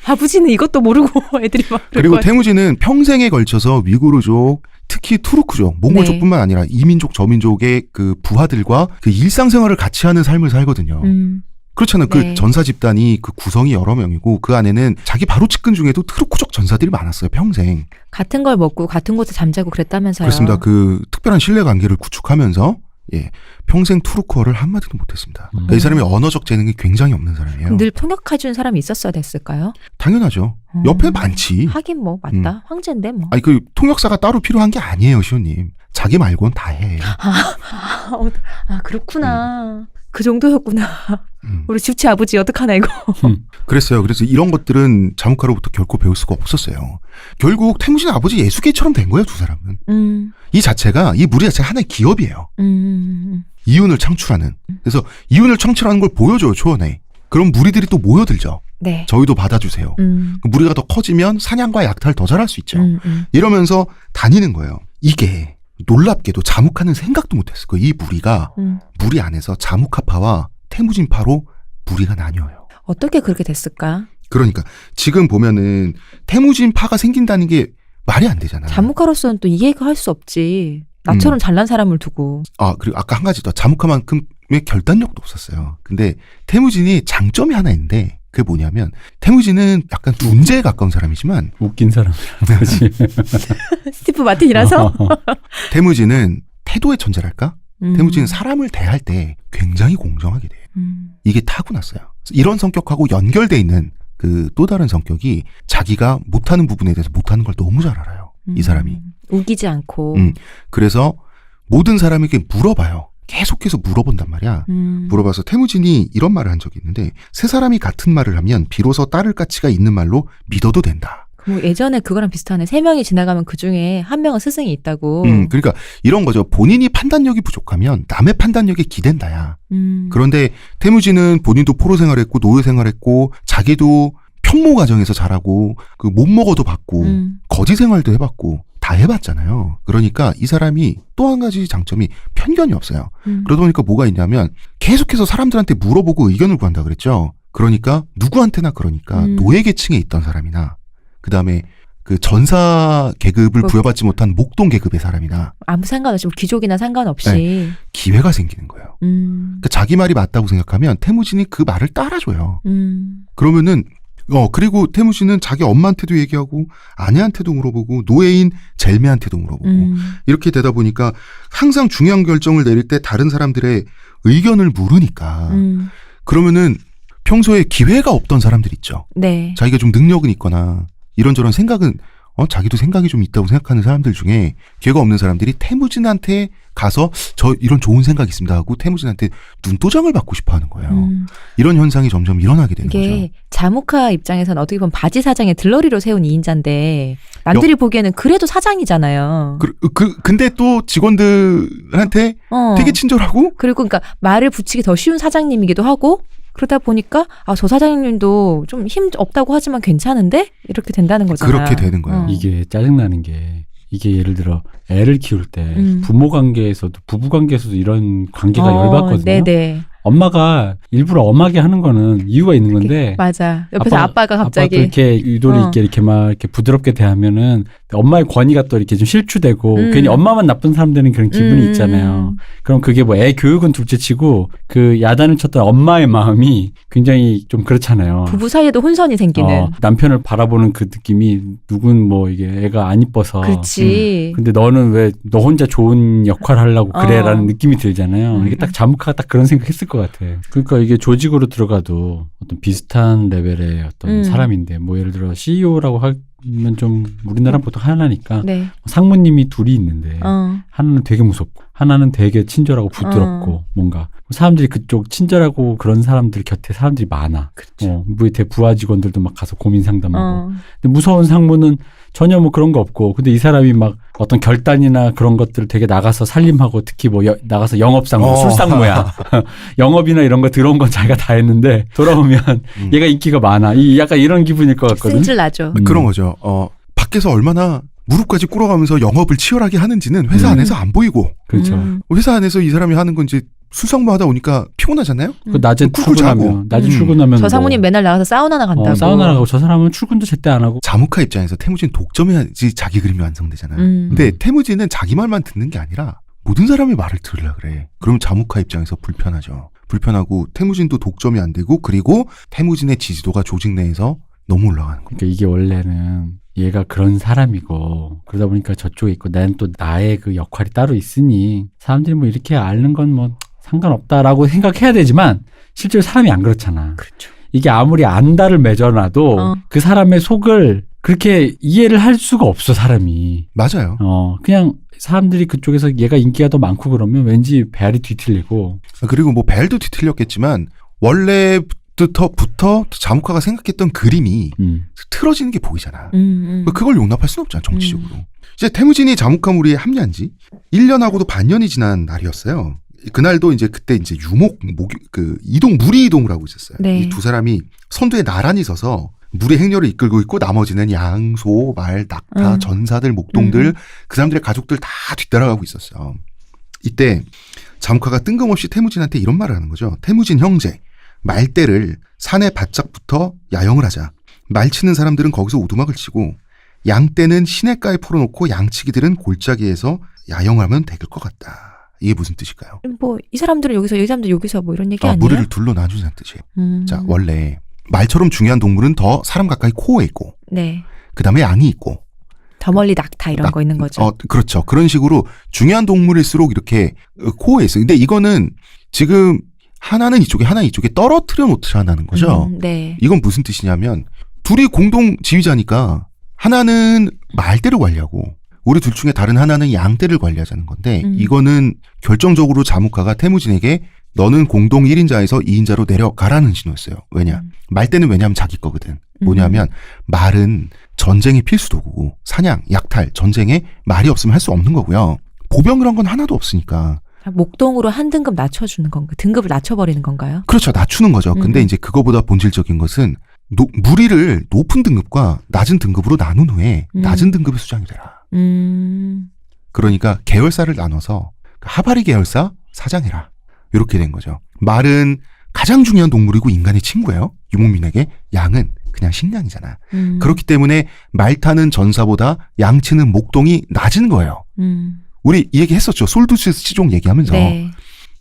아버지는 이것도 모르고 애들이 막 그리고 태무진은 평생에 걸쳐서 위구르족, 특히 투르크족, 몽골족뿐만 아니라 이민족, 저민족의 그 부하들과 그 일상생활을 같이 하는 삶을 살거든요. 그렇잖아요. 네. 그 전사 집단이 그 구성이 여러 명이고 그 안에는 자기 바로 측근 중에도 트루크족 전사들이 많았어요. 평생. 같은 걸 먹고 같은 곳에 잠자고 그랬다면서요. 그렇습니다. 그 특별한 신뢰관계를 구축하면서 평생 투르크어를 한마디도 못했습니다. 그러니까 이 사람이 언어적 재능이 굉장히 없는 사람이에요. 늘 통역해준 사람이 있었어야 됐을까요? 당연하죠. 옆에 많지. 하긴 뭐 맞다. 황제인데 뭐. 아니 그 통역사가 따로 필요한 게 아니에요, 시호님. 자기 말고는 다 해. 그렇구나. 그 정도였구나. 우리 집치 아버지 어떡하나 이거. 그랬어요. 그래서 이런 것들은 자무카로부터 결코 배울 수가 없었어요. 결국 태무진 아버지 예수계처럼 된 거예요, 두 사람은. 이 무리 자체가 하나의 기업이에요. 이윤을 창출하는. 그래서 이윤을 창출하는 걸 보여줘요, 초원에. 그럼 무리들이 또 모여들죠. 네. 저희도 받아주세요. 무리가 더 커지면 사냥과 약탈 더 잘할 수 있죠. 이러면서 다니는 거예요. 이게 놀랍게도 자묵하는 생각도 못했을 거예요. 이 무리가 무리 안에서 자묵하파와 태무진파로 무리가 나뉘어요. 어떻게 그렇게 됐을까? 그러니까 지금 보면은 태무진파가 생긴다는 게 말이 안 되잖아요. 자묵하로서는 또 이해가 할 수 없지. 나처럼 잘난 사람을 두고. 그리고 아까 한 가지 더. 자묵하만큼의 결단력도 없었어요. 근데 태무진이 장점이 하나 있는데 그게 뭐냐면 태무진은 약간 문제에 가까운 사람이지만 웃긴 사람이라는 거지. 스티브 마틴이라서? 태무진은 태도의 천재랄까? 태무진은 사람을 대할 때 굉장히 공정하게 돼요. 이게 타고났어요. 이런 성격하고 연결돼 있는 그 또 다른 성격이 자기가 못하는 부분에 대해서 못하는 걸 너무 잘 알아요. 이 사람이. 우기지 않고. 그래서 모든 사람에게 물어봐요. 계속해서 물어본단 말이야. 물어봐서 태무진이 이런 말을 한 적이 있는데 세 사람이 같은 말을 하면 비로소 따를 가치가 있는 말로 믿어도 된다. 뭐 예전에 그거랑 비슷하네. 3명이 지나가면 그중에 한 명은 스승이 있다고. 그러니까 이런 거죠. 본인이 판단력이 부족하면 남의 판단력에 기댄다야. 그런데 태무진은 본인도 포로 생활했고 노예 생활했고 자기도 편모 가정에서 자라고 그 못 먹어도 받고 거지 생활도 해봤고 다 해봤잖아요. 그러니까 이 사람이 또 한 가지 장점이 편견이 없어요. 그러다 보니까 뭐가 있냐면 계속해서 사람들한테 물어보고 의견을 구한다 그랬죠. 그러니까 누구한테나 노예 계층에 있던 사람이나 그 다음에 그 전사 계급을 부여받지 못한 목동 계급의 사람이나 아무 상관없이 귀족이나 상관없이 기회가 생기는 거예요. 그러니까 자기 말이 맞다고 생각하면 태무진이 그 말을 따라줘요. 그러면은 그리고 태무진은 자기 엄마한테도 얘기하고 아내한테도 물어보고 노예인 젤메한테도 물어보고 이렇게 되다 보니까 항상 중요한 결정을 내릴 때 다른 사람들의 의견을 물으니까 그러면은 평소에 기회가 없던 사람들 있죠. 네. 자기가 좀 능력은 있거나 이런저런 생각은 자기도 생각이 좀 있다고 생각하는 사람들 중에 기회가 없는 사람들이 태무진한테 가서 저 이런 좋은 생각 있습니다 하고 태무진한테 눈도장을 받고 싶어 하는 거예요. 이런 현상이 점점 일어나게 되는 이게 거죠. 자무카 입장에서는 어떻게 보면 바지 사장의 들러리로 세운 2인자인데 남들이 보기에는 그래도 사장이잖아요. 근데 또 직원들한테 되게 친절하고 그리고 그러니까 말을 붙이기 더 쉬운 사장님이기도 하고 그러다 보니까 저 사장님도 좀 힘 없다고 하지만 괜찮은데? 이렇게 된다는 거잖아요. 그렇게 되는 거예요. 이게 짜증나는 게 이게 예를 들어 애를 키울 때 부모 관계에서도 부부 관계에서도 이런 관계가 열받거든요. 네네. 엄마가 일부러 엄하게 하는 거는 이유가 있는 건데. 맞아. 옆에서 아빠가 갑자기 이렇게 유도리 있게 이렇게 막 이렇게 부드럽게 대하면은 엄마의 권위가 또 이렇게 좀 실추되고 괜히 엄마만 나쁜 사람 되는 그런 기분이 있잖아요. 그럼 그게 뭐 애 교육은 둘째치고 그 야단을 쳤던 엄마의 마음이 굉장히 좀 그렇잖아요. 부부 사이에도 혼선이 생기는. 남편을 바라보는 그 느낌이 누군 뭐 이게 애가 안 이뻐서. 그렇지. 근데 너는 왜 너 혼자 좋은 역할을 하려고 그래라는 느낌이 들잖아요. 이게 딱 자무카가 딱 그런 생각했을 것 같아. 그러니까 이게 조직으로 들어가도 어떤 비슷한 레벨의 어떤 사람인데 뭐 예를 들어 CEO라고 좀 우리나라 보통 하나니까 네. 상무님이 둘이 있는데 하나는 되게 무섭고 하나는 되게 친절하고 부드럽고 뭔가 사람들이 그쪽 친절하고 그런 사람들 곁에 사람들이 많아. 그렇죠. 밑에 부하 직원들도 막 가서 고민 상담하고. 근데 무서운 상무는 전혀 뭐 그런 거 없고 근데 이 사람이 막 어떤 결단이나 그런 것들 되게 나가서 살림하고 특히 뭐 나가서 영업상무, 술상무야. 영업이나 이런 거 들어온 건 자기가 다 했는데 돌아오면 얘가 인기가 많아. 약간 이런 기분일 것 같거든. 승질 나죠. 그런 거죠. 밖에서 얼마나 무릎까지 꿇어가면서 영업을 치열하게 하는지는 회사 안에서 안 보이고. 그렇죠. 회사 안에서 이 사람이 하는 건 이제 술상무 하다 오니까 피곤하잖아요. 그 낮에 쿡쿡 자고. 출근하면 저 사모님 맨날 나가서 사우나나 간다고. 사우나 나가고 저 사람은 출근도 제때 안 하고. 자무카 입장에서 태무진 독점해야지 자기 그림이 완성되잖아요. 근데 태무진은 자기 말만 듣는 게 아니라 모든 사람의 말을 들으려 그래. 그럼 자무카 입장에서 불편하죠. 불편하고 태무진도 독점이 안 되고 그리고 태무진의 지지도가 조직 내에서 너무 올라가는 거예요. 그러니까 이게 원래는 얘가 그런 사람이고 그러다 보니까 저쪽에 있고 나는 또 나의 그 역할이 따로 있으니 사람들이 뭐 이렇게 앓는 건 뭐 상관없다라고 생각해야 되지만 실제로 사람이 안 그렇잖아. 그렇죠. 이게 아무리 안다를 맺어놔도 그 사람의 속을 그렇게 이해를 할 수가 없어 사람이. 맞아요. 그냥 사람들이 그쪽에서 얘가 인기가 더 많고 그러면 왠지 배알이 뒤틀리고. 그리고 뭐 벨도 뒤틀렸겠지만 원래부터 자무카가 생각했던 그림이 틀어지는 게 보이잖아. 그걸 용납할 수는 없잖아 정치적으로. 이제 태무진이 자무카무리에 합류한 지 1년하고도 반년이 지난 날이었어요. 그날도 이제 그때 이제 무리 이동을 하고 있었어요. 네. 이 두 사람이 선두에 나란히 서서 물의 행렬을 이끌고 있고 나머지는 양, 소, 말, 낙타, 전사들, 목동들 그 사람들의 가족들 다 뒤따라가고 있었어요. 이때 자무카가 뜬금없이 태무진한테 이런 말을 하는 거죠. 태무진 형제, 말대를 산에 바짝 붙어 야영을 하자. 말 치는 사람들은 거기서 오두막을 치고 양떼는 시냇가에 풀어놓고 양치기들은 골짜기에서 야영하면 될 것 같다. 이게 무슨 뜻일까요? 뭐 이 사람들은 여기서 이 사람들 여기서 뭐 이런 얘기 아니에요? 무리를 둘러 나누자는 뜻이에요. 자, 원래 말처럼 중요한 동물은 더 사람 가까이 코어에 있고 네. 그다음에 양이 있고 더 멀리 낙타 이런 거 있는 거죠. 그렇죠. 그런 식으로 중요한 동물일수록 이렇게 코어에 있어요. 근데 이거는 지금 하나는 이쪽에 하나는 이쪽에 떨어뜨려 놓자는 거죠. 네. 이건 무슨 뜻이냐면 둘이 공동 지휘자니까 하나는 말대를 관리하고 우리 둘 중에 다른 하나는 양떼를 관리하자는 건데 이거는 결정적으로 자무카가 태무진에게 너는 공동 1인자에서 2인자로 내려가라는 신호였어요. 왜냐? 말떼는 왜냐하면 자기 거거든. 뭐냐면 말은 전쟁의 필수도구고 사냥, 약탈, 전쟁에 말이 없으면 할 수 없는 거고요. 보병 그런 건 하나도 없으니까. 목동으로 한 등급 낮춰주는 건가? 등급을 낮춰버리는 건가요? 그렇죠. 낮추는 거죠. 근데 이제 그거보다 본질적인 것은 무리를 높은 등급과 낮은 등급으로 나눈 후에 낮은 등급의 수장이 되라. 그러니까 계열사를 나눠서 하바리 계열사 사장이라. 이렇게 된 거죠. 말은 가장 중요한 동물이고 인간의 친구예요. 유목민에게. 양은 그냥 식량이잖아. 그렇기 때문에 말 타는 전사보다 양 치는 목동이 낮은 거예요. 우리 이 얘기 했었죠. 솔두스 시종 얘기하면서. 네.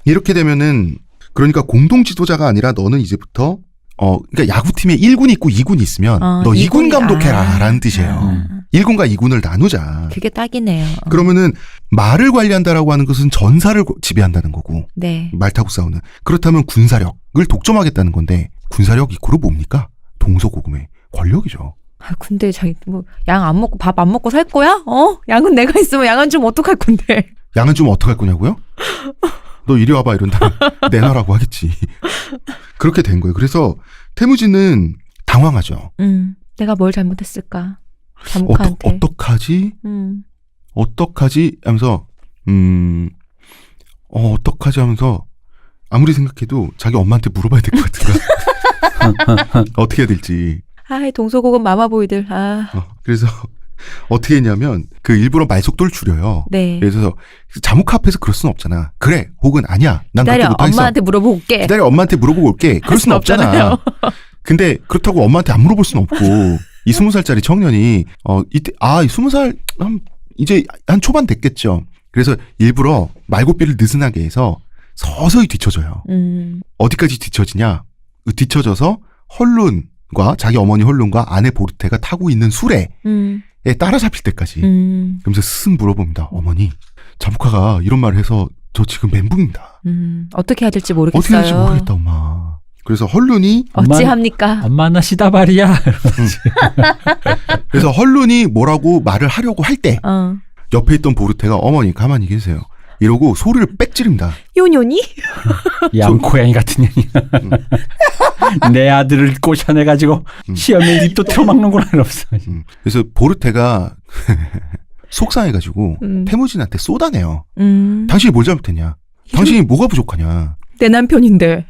이렇게 되면은 그러니까 공동 지도자가 아니라 너는 이제부터 그러니까 야구팀에 1군 있고 2군 있으면 너 2군 감독해라 라는 뜻이에요. 1군과 2군을 나누자. 그게 딱이네요. 그러면은 말을 관리한다라고 하는 것은 전사를 지배한다는 거고 네. 말 타고 싸우는. 그렇다면 군사력을 독점하겠다는 건데 군사력 이코르 뭡니까? 동서고금의 권력이죠. 근데 자기 뭐 양 안 먹고 밥 안 먹고 살 거야? 양은 내가 있으면 양은 좀 어떡할 건데. 양은 좀 어떡할 거냐고요? 너 이리 와봐 이런다면 내놔라고 하겠지. 그렇게 된 거예요. 그래서 태무진은 당황하죠. 내가 뭘 잘못했을까? 자무카한테. 어떡하지? 어떡하지? 하면서 어떡하지 하면서 아무리 생각해도 자기 엄마한테 물어봐야 될 것 같은가. 어떻게 해야 될지. 동서고금 마마보이들. 그래서 어떻게 했냐면 그 일부러 말 속도를 줄여요. 네. 그래서 자무카 앞에서 그럴 수는 없잖아. 그래 혹은 아니야. 난 기다려 그렇게 못하겠어. 엄마한테 물어보고 올게. 기다려 엄마한테 물어보고 올게. 그럴 수는 없잖아. 근데 그렇다고 엄마한테 안 물어볼 수는 없고 이 20살짜리 청년이 이때 20살 이제 한 초반 됐겠죠. 그래서 일부러 말고삐를 느슨하게 해서 서서히 뒤쳐져요. 어디까지 뒤쳐지냐? 뒤쳐져서 헐룬과 자기 어머니 헐룬과 아내 보르테가 타고 있는 수레에 따라잡힐 때까지. 그러면서 스승 물어봅니다. 어머니, 자무카가 이런 말을 해서 저 지금 멘붕입니다. 어떻게 해야 될지 모르겠어요. 어떻게 해야 될지 모르겠다, 엄마. 그래서 헐룬이 어찌합니까? 엄마 나 시다발이야. 그래서 헐룬이 뭐라고 말을 하려고 할 때 어. 옆에 있던 보르테가 어머니 가만히 계세요. 이러고 소리를 빽 지릅니다. 요뇨니? 양고양이 같은 년이. 내 아들을 꼬셔내가지고 시험에 입도 틀어막는구나 이러면서. 그래서 보르테가 속상해가지고 태무진한테 쏟아내요. 당신이 뭘 잘못했냐? 당신이 뭐가 부족하냐? 내 남편인데.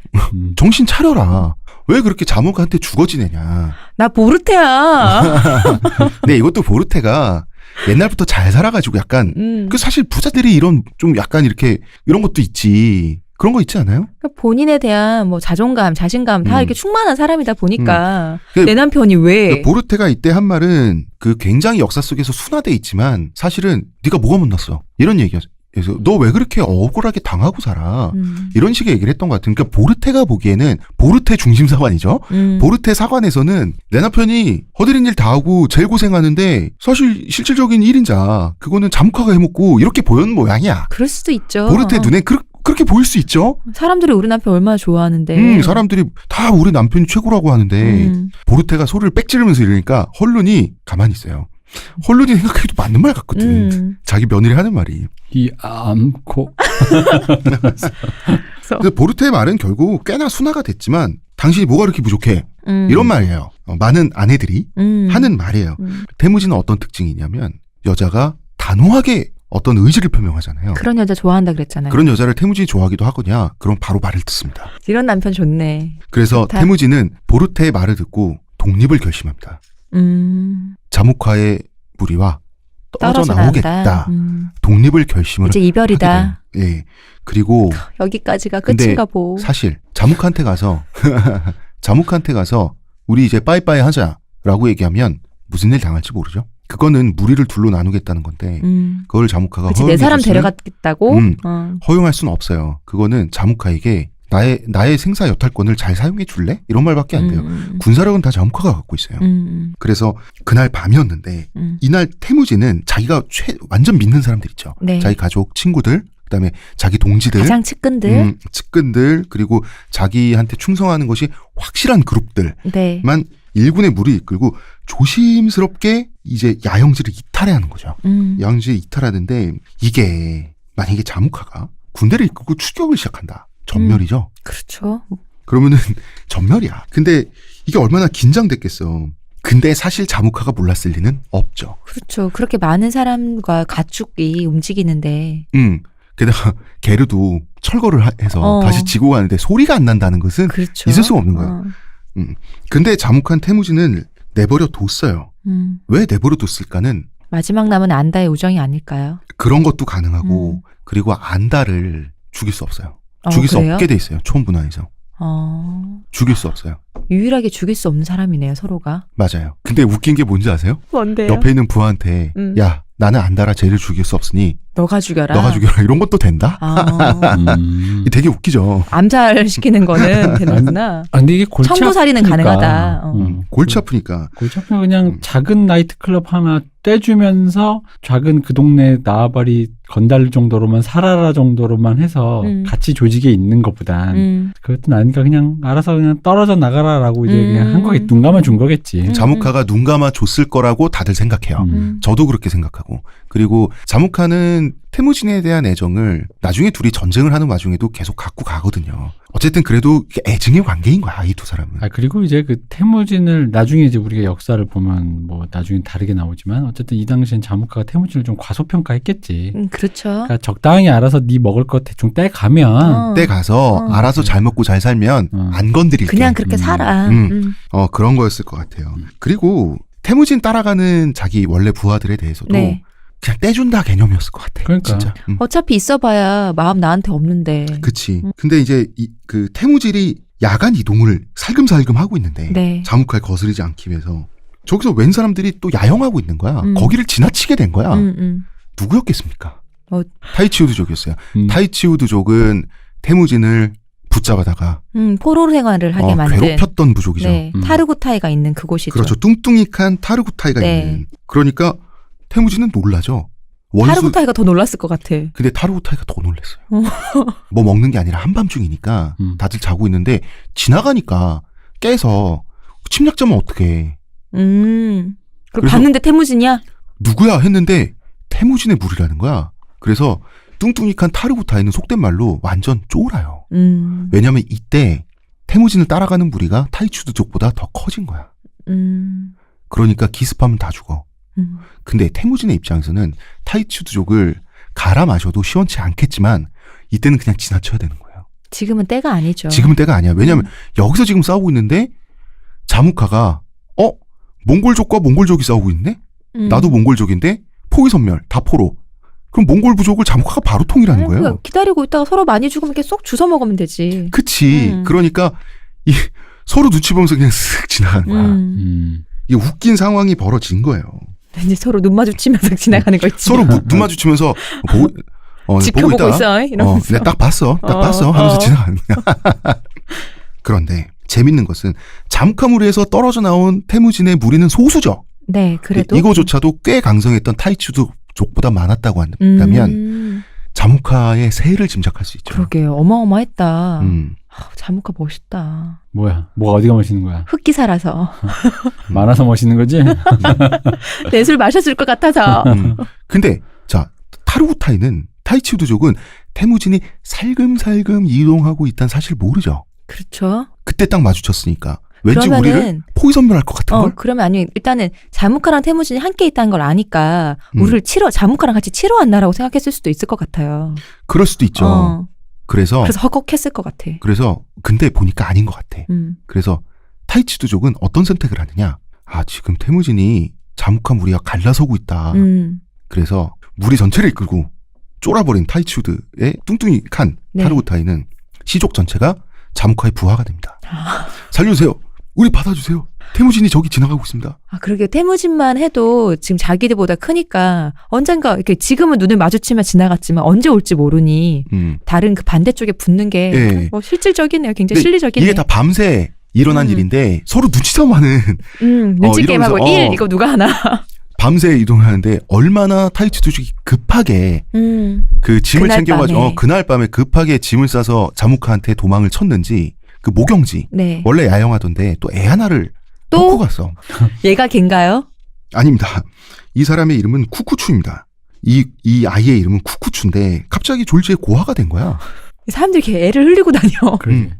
정신 차려라. 왜 그렇게 자몽한테 죽어 지내냐? 나 보르테야. 근데 이것도 보르테가 옛날부터 잘 살아가지고 약간 그 사실 부자들이 이런 좀 약간 이렇게 이런 것도 있지. 그런 거 있지 않아요? 그러니까 본인에 대한 뭐 자존감, 자신감 다 이렇게 충만한 사람이다 보니까 그- 내 남편이 왜? 보르테가 이때 한 말은 그 굉장히 역사 속에서 순화돼 있지만 사실은 네가 뭐가 못났어 이런 얘기였어. 그래서 너 왜 그렇게 억울하게 당하고 살아? 이런 식의 얘기를 했던 것 같은. 그러니까 보르테가 보기에는 보르테 중심 사관이죠. 보르테 사관에서는 내 남편이 허드렛 일 다 하고 제일 고생하는데 사실 실질적인 1인자 그거는 자무카가 해먹고 이렇게 보였는 모양이야. 그럴 수도 있죠. 보르테 눈에 그렇게 보일 수 있죠. 사람들이 우리 남편 얼마나 좋아하는데. 사람들이 다 우리 남편이 최고라고 하는데 보르테가 소리를 빽 지르면서 이러니까 헐룬이 가만히 있어요. 헐룬이 생각해도 맞는 말 같거든. 자기 며느리 하는 말이. 이 암코. 그래서 보르테의 말은 결국 꽤나 순화가 됐지만 당신이 뭐가 그렇게 부족해? 이런 말이에요. 많은 아내들이 하는 말이에요. 태무진은 어떤 특징이 있냐면 여자가 단호하게 어떤 의지를 표명하잖아요. 그런 여자 좋아한다 그랬잖아요. 그런 여자를 태무진이 좋아하기도 하거냐? 그럼 바로 말을 듣습니다. 이런 남편 좋네. 그래서 좋다. 태무진은 보르테의 말을 듣고 독립을 결심합니다. 자무카의 무리와 떨어져 나오겠다. 독립을 결심을 이제 이별이다. 하게 돼요. 예. 그리고 여기까지가 근데 끝인가 보. 사실 자무카한테 가서 우리 이제 빠이빠이 하자라고 얘기하면 무슨 일 당할지 모르죠. 그거는 무리를 둘로 나누겠다는 건데 그걸 자무카가 그치, 내 사람 허용해줬으면 데려갔겠다고? 허용할 수는 없어요. 그거는 자무카에게 나의 생사 여탈권을 잘 사용해 줄래? 이런 말밖에 안 돼요. 군사력은 다 자무카가 갖고 있어요. 그래서 그날 밤이었는데 이날 태무진은 자기가 완전 믿는 사람들 있죠. 네. 자기 가족, 친구들, 그다음에 자기 동지들, 가장 측근들. 측근들, 그리고 자기한테 충성하는 것이 확실한 그룹들만 네. 일군의 무리 이끌고 조심스럽게 이제 야영지를 이탈해 하는 거죠. 야영지를 이탈하는데 이게 만약에 자무카가 군대를 이끌고 추격을 시작한다. 전멸이죠. 그렇죠. 그러면은 전멸이야. 근데 이게 얼마나 긴장됐겠어. 근데 사실 자무카가 몰랐을 리는 없죠. 그렇죠. 그렇게 많은 사람과 가축이 움직이는데. 게다가 게르도 철거를 해서 다시 지고 가는데 소리가 안 난다는 것은 그렇죠. 있을 수가 없는 거예요. 근데 자무카는 태무진을 내버려 뒀어요. 왜 내버려 뒀을까는 마지막 남은 안다의 우정이 아닐까요? 그런 것도 가능하고 그리고 안다를 죽일 수 없어요. 죽일 수 그래요? 없게 돼 있어요. 초원분화에서. 죽일 수 없어요. 유일하게 죽일 수 없는 사람이네요, 서로가. 맞아요. 근데 웃긴 게 뭔지 아세요? 뭔데요? 옆에 있는 부하한테 야 나는 안다라 쟤를 죽일 수 없으니 너가 죽여라. 너가 죽여라 이런 것도 된다? 되게 웃기죠. 암살시키는 거는 되는구나. 근데 이게 골치 청부살이는 아프니까. 가능하다. 골치 아프니까. 골치 아프니까 그냥 작은 나이트클럽 하나 떼주면서 작은 그 동네 나와바리 건달 정도로만 살아라 정도로만 해서 같이 조직에 있는 것보단 그것도 아니까 그냥 알아서 그냥 떨어져 나가라라고 이제 그냥 한 거겠지. 눈 감아 준 거겠지. 자무카가 눈 감아 줬을 거라고 다들 생각해요. 저도 그렇게 생각하고. 그리고 자무카는 태무진에 대한 애정을 나중에 둘이 전쟁을 하는 와중에도 계속 갖고 가거든요. 어쨌든 그래도 애증의 관계인 거야, 이 두 사람은. 그리고 이제 그 태무진을 나중에 이제 우리가 역사를 보면 뭐 나중에 다르게 나오지만 어쨌든 이 당시엔 자무카가 태무진을 좀 과소평가했겠지. 그렇죠. 그러니까 적당히 알아서 네 먹을 거 대충 떼 가면 때 가서 알아서 잘 먹고 잘 살면 안 건드릴게. 그냥 그렇게 살아. 그런 거였을 것 같아요. 그리고 태무진 따라가는 자기 원래 부하들에 대해서도 네. 그냥 떼준다 개념이었을 것 같아. 그러니까. 진짜. 어차피 있어봐야 마음 나한테 없는데. 그치. 근데 이제 그 태무질이 야간 이동을 살금살금 하고 있는데 네. 자무카에 거스르지 않기 위해서 저기서 웬 사람들이 또 야영하고 있는 거야. 거기를 지나치게 된 거야. 누구였겠습니까? 타이치우드족이었어요. 타이치우드족은 태무진을 붙잡아다가 포로 생활을 하게 만든. 괴롭혔던 부족이죠. 네. 타르구타이가 있는 그곳이죠. 그렇죠. 뚱뚱이칸 타르구타이가 네. 있는. 그러니까 태무진은 놀라죠. 타르구타이가 더 놀랐을 것 같아. 근데 타르구타이가 더 놀랐어요. 뭐 먹는 게 아니라 한밤중이니까 다들 자고 있는데 지나가니까 깨서 침략 자면 어떡해. 그리고 그래서 봤는데 태무진이야? 누구야 했는데 태무진의 무리라는 거야. 그래서 뚱뚱이칸 타르구타이는 속된 말로 완전 쫄아요. 왜냐면 이때 태무진을 따라가는 무리가 타이추드족보다 더 커진 거야. 그러니까 기습하면 다 죽어. 근데 태무진의 입장에서는 타이추드족을 갈아 마셔도 시원치 않겠지만 이때는 그냥 지나쳐야 되는 거예요. 지금은 때가 아니죠. 지금은 때가 아니야. 왜냐면 여기서 지금 싸우고 있는데 자무카가 몽골족과 몽골족이 싸우고 있네? 나도 몽골족인데 포위선멸, 다포로. 그럼 몽골 부족을 자무카가 바로 통일하는 거예요. 그러니까 기다리고 있다가 서로 많이 죽으면 이렇게 쏙 주워 먹으면 되지. 그치. 그러니까 서로 눈치 보면서 그냥 쓱 지나가는 거야. 이게 웃긴 상황이 벌어진 거예요. 이제 서로 눈 마주치면서 지나가는 거 있지. 서로 눈 마주치면서 지켜보고 보고 있다. 있어. 이러면서. 내가 딱 봤어 하면서 지나가는 거야. 그런데 재밌는 것은 자무카 무리에서 떨어져 나온 태무진의 무리는 소수죠. 네, 그래도 이거조차도 꽤 강성했던 타이추드족보다 많았다고 한다면 자무카의 세를 짐작할 수 있죠. 그러게 어마어마했다. 자무카 멋있다. 뭐야? 뭐가 어디가 멋있는 거야? 흑기사라서 많아서 멋있는 거지? 내 술 마셨을 것 같아서. 근데 자 타르구타이는 타이추드족은 태무진이 살금살금 이동하고 있다는 사실 모르죠. 그렇죠. 그때 딱 마주쳤으니까 왠지 그러면은- 우리를 포위선멸할 것 같은 걸. 그러면 아니 일단은 자무카랑 태무진이 함께 있다는 걸 아니까 우리를 자무카랑 같이 치러 왔나라고 생각했을 수도 있을 것 같아요. 그럴 수도 있죠. 그래서 그래서 헉헉했을 것 같아. 근데 보니까 아닌 것 같아. 그래서 타이추드족은 어떤 선택을 하느냐? 지금 태무진이 자무카 무리와 갈라서고 있다. 그래서 무리 전체를 이끌고 쫄아버린 타이추드의 뚱뚱이 칸 네. 타르구타이는 시족 전체가 자무카의 부하가 됩니다. 살려주세요. 우리 받아주세요. 태무진이 저기 지나가고 있습니다. 그러게 태무진만 해도 지금 자기들보다 크니까 언젠가 이렇게 지금은 눈을 마주치면 지나갔지만 언제 올지 모르니 다른 그 반대쪽에 붙는 게 예. 실질적이네요. 굉장히 근데 실리적이네요. 이게 다 밤새 일어난 일인데 서로 눈치싸움하는 눈치 게임하고 이러면서, 1 이거 누가 하나. 밤새 이동하는데 얼마나 타이추드족이 급하게 그 짐을 그날 챙겨가지고 밤에. 그날 밤에 급하게 짐을 싸서 자무카한테 도망을 쳤는지 그 모경지 네. 원래 야영하던데 또 애 하나를 또? 놓고 갔어. 얘가 걘가요? 아닙니다. 이 사람의 이름은 쿠쿠추입니다. 이 아이의 이름은 쿠쿠추인데 갑자기 졸지에 고아가 된 거야. 사람들이 이렇게 애를 흘리고 다녀. 그러게.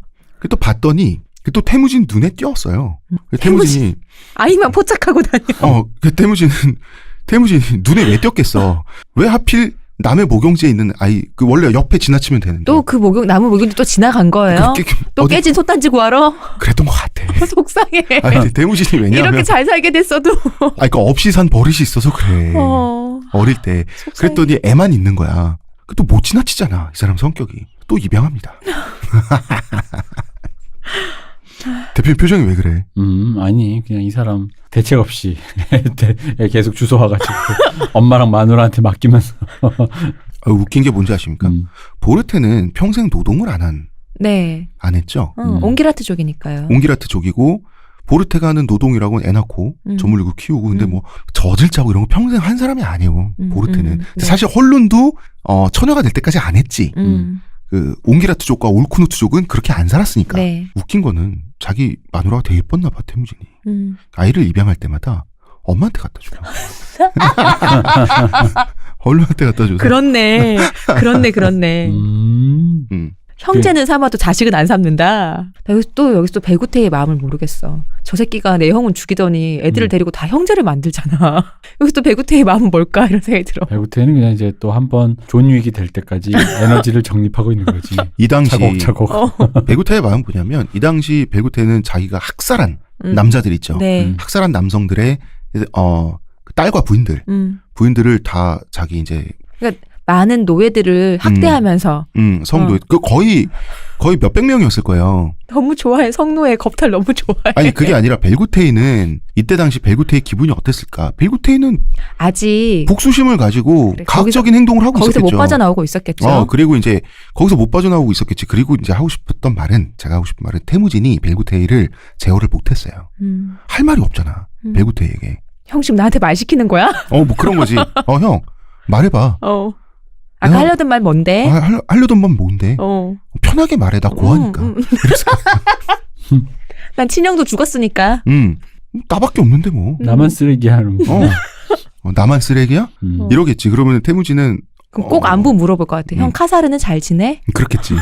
또 봤더니 또 태무진 눈에 띄었어요. 태무진이 아이만 포착하고 다녀. 태무진이 눈에 왜 띄었겠어? 왜 하필 남의 모경지에 있는 아이 그 원래 옆에 지나치면 되는데 또 그 나무 목욕도 또 지나간 거예요? 또 어디- 깨진 솥단지 구하러? 그랬던 것 같아. 속상해. 아니 태무진이 왜냐하면 이렇게 잘 살게 됐어도. 그러니까 없이 산 버릇이 있어서 그래. 어릴 때 속상해. 그랬더니 애만 있는 거야. 또 못 지나치잖아. 이 사람 성격이 또 입양합니다. 대표님 표정이 왜 그래? 아니 그냥 이 사람 대책 없이 계속 주워 와가지고 엄마랑 마누라한테 맡기면서. 웃긴 게 뭔지 아십니까? 보르테는 평생 노동을 네. 안 했죠. 옹기라트족이니까요. 옹기라트족이고 보르테가 하는 노동이라고는 애 낳고 저물고 키우고 근데 뭐 젖을 짜고 이런 거 평생 한 사람이 아니에요. 보르테는. 네. 사실 헐룬도 처녀가 될 때까지 안 했지. 그 옹기라트족과 올쿠누트족은 그렇게 안 살았으니까. 네. 웃긴 거는 자기 마누라가 되게 예뻤나 봐 태무진이. 아이를 입양할 때마다 엄마한테 갖다 줘요. 헐룬한테 갖다 줘서. 그렇네. 형제는 삼아도 자식은 안 삼는다. 나 여기서 또 배구태의 마음을 모르겠어. 저 새끼가 내 형은 죽이더니 애들을 데리고 다 형제를 만들잖아. 여기서 또 배구태의 마음은 뭘까 이런 생각이 들어. 배구태는 그냥 이제 또 한번 존윅이 될 때까지 에너지를 정립하고 있는 거지. 이 당시 차곡차곡. 배구태의 마음은 뭐냐면 이 당시 배구태는 자기가 학살한 남자들 있죠. 네. 학살한 남성들의 딸과 부인들을 다 자기 이제 그러니까 많은 노예들을 학대하면서 성노예 그 거의 몇백 명이었을 거예요. 너무 좋아해. 성노예 겁탈 너무 좋아해. 아니 그게 아니라 벨구테이는 이때 당시 벨구테이 기분이 어땠을까? 벨구테이는 아직 복수심을 가지고 그래, 과학적인 행동을 하고 거기서 있었겠죠. 못 빠져나오고 있었겠죠. 그리고 이제 거기서 못 빠져나오고 있었겠지. 그리고 이제 제가 하고 싶은 말은 태무진이 벨구테이를 제어를 못했어요. 할 말이 없잖아. 벨구테이에게. 형 지금 나한테 말 시키는 거야? 뭐 그런 거지. 형 말해봐. 아까 하려던 말 뭔데? 하려던 말 뭔데? 편하게 말해. 나 고하니까. 그래서 난 친형도 죽었으니까. 나밖에 없는데 뭐. 나만 쓰레기 하는 거. 나만 쓰레기야? 이러겠지. 그러면 태무진은 그럼 꼭 안부 물어볼 것 같아. 형 카사르는 잘 지내? 그렇겠지.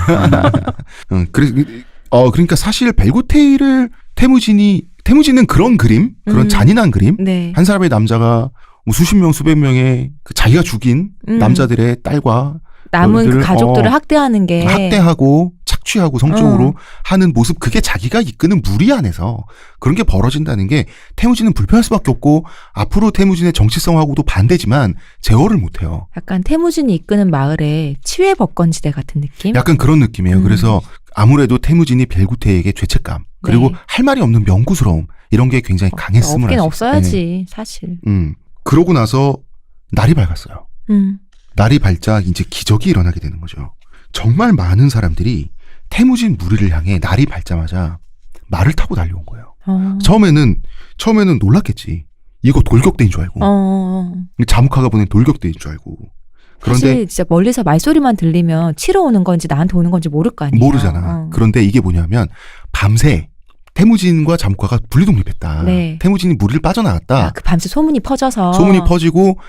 그러니까 사실 벨고테이를 태무진은 그런 그림, 그런 잔인한 그림, 네. 한 사람의 남자가 뭐 수십 명, 수백 명의 그 자기가 죽인 남자들의 딸과 남은 그 가족들을 학대하는 게 학대하고 착취하고 성적으로 하는 모습, 그게 자기가 이끄는 무리 안에서 그런 게 벌어진다는 게 태무진은 불편할 수밖에 없고, 앞으로 태무진의 정치성하고도 반대지만 제어를 못해요. 약간 태무진이 이끄는 마을의 치외 법권지대 같은 느낌? 약간 그런 느낌이에요. 그래서 아무래도 태무진이 벨구테에게 죄책감, 그리고 네. 할 말이 없는 명구스러움, 이런 게 굉장히 강했음을 없긴 알 수 없어야지 네. 사실. 그러고 나서 날이 밝았어요. 날이 밝자 이제 기적이 일어나게 되는 거죠. 정말 많은 사람들이 태무진 무리를 향해 날이 밝자마자 말을 타고 달려온 거예요. 처음에는 놀랐겠지. 이거 돌격대인 줄 알고. 자무카가 보낸 돌격대인 줄 알고. 그런데 사실 진짜 멀리서 말소리만 들리면 치러 오는 건지 나한테 오는 건지 모를 거 아니에요. 모르잖아. 그런데 이게 뭐냐면 밤새 태무진과 자무카가 분리독립했다. 네. 태무진이 무리를 빠져나갔다. 그 밤새 소문이 퍼져서 소문이 퍼지고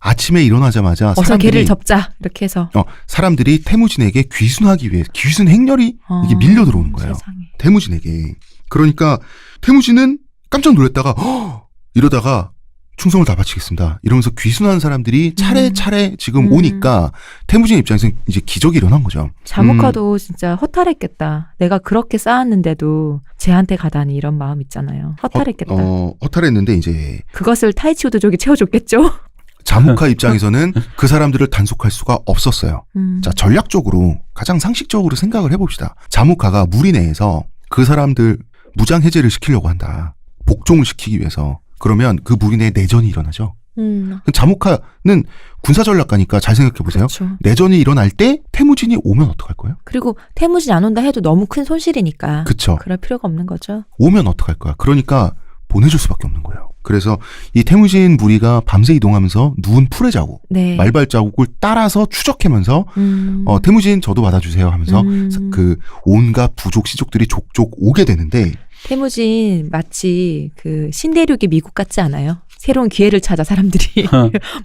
아침에 일어나자마자 어서 걔를 접자 이렇게 해서 사람들이 태무진에게 귀순하기 위해 귀순 행렬이 이게 밀려 들어오는 거예요. 세상에. 태무진에게. 그러니까 태무진은 깜짝 놀랐다가 이러다가 충성을 다 바치겠습니다. 이러면서 귀순한 사람들이 차례차례 지금 오니까 태무진 입장에서 이제 기적이 일어난 거죠. 자무카도 진짜 허탈했겠다. 내가 그렇게 쌓았는데도 쟤한테 가다니 이런 마음 있잖아요. 허탈했겠다. 허탈했는데 이제 그것을 타이치 우드족이 채워줬겠죠? 자무카 입장에서는 그 사람들을 단속할 수가 없었어요. 자, 전략적으로 가장 상식적으로 생각을 해봅시다. 자무카가 무리 내에서 그 사람들 무장 해제를 시키려고 한다. 복종을 시키기 위해서. 그러면 그 무리 내에 내전이 일어나죠. 자무카는 군사 전략가니까 잘 생각해 보세요. 그렇죠. 내전이 일어날 때 태무진이 오면 어떡할 거예요? 그리고 태무진 안 온다 해도 너무 큰 손실이니까. 그쵸. 그럴 필요가 없는 거죠. 오면 어떡할 거야? 그러니까 보내줄 수밖에 없는 거예요. 그래서 이 태무진 무리가 밤새 이동하면서 누운 풀의 자국, 네. 말발 자국을 따라서 추적하면서 태무진 저도 받아주세요 하면서 그 온갖 부족 시족들이 족족 오게 되는데, 태무진 마치 그 신대륙의 미국 같지 않아요? 새로운 기회를 찾아 사람들이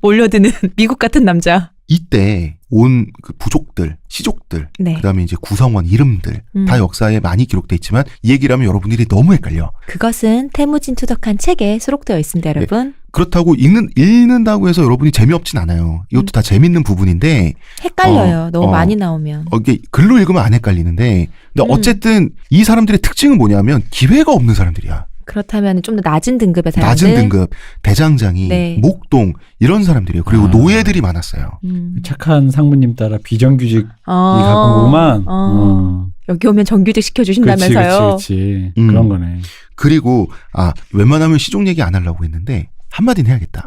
몰려드는 미국 같은 남자. 이때 온 그 부족들, 시족들, 네. 그다음에 이제 구성원 이름들 다 역사에 많이 기록돼 있지만 이 얘기를 하면 여러분들이 너무 헷갈려. 그것은 태무진 투덕한 책에 수록되어 있습니다, 여러분. 그렇다고 읽는다고 해서 여러분이 재미없진 않아요. 이것도 다 재밌는 부분인데 헷갈려요. 너무 많이 나오면. 이게 글로 읽으면 안 헷갈리는데, 근데 어쨌든 이 사람들의 특징은 뭐냐면 기회가 없는 사람들이야. 그렇다면 좀 더 낮은 등급의 사람들. 낮은 등급, 대장장이, 네. 목동 이런 사람들이에요. 그리고 노예들이 많았어요. 착한 상무님 따라 비정규직이 가끔 보구만. 여기 오면 정규직 시켜주신다면서요. 그렇지. 그런 거네. 그리고 웬만하면 시족 얘기 안 하려고 했는데 한마디는 해야겠다.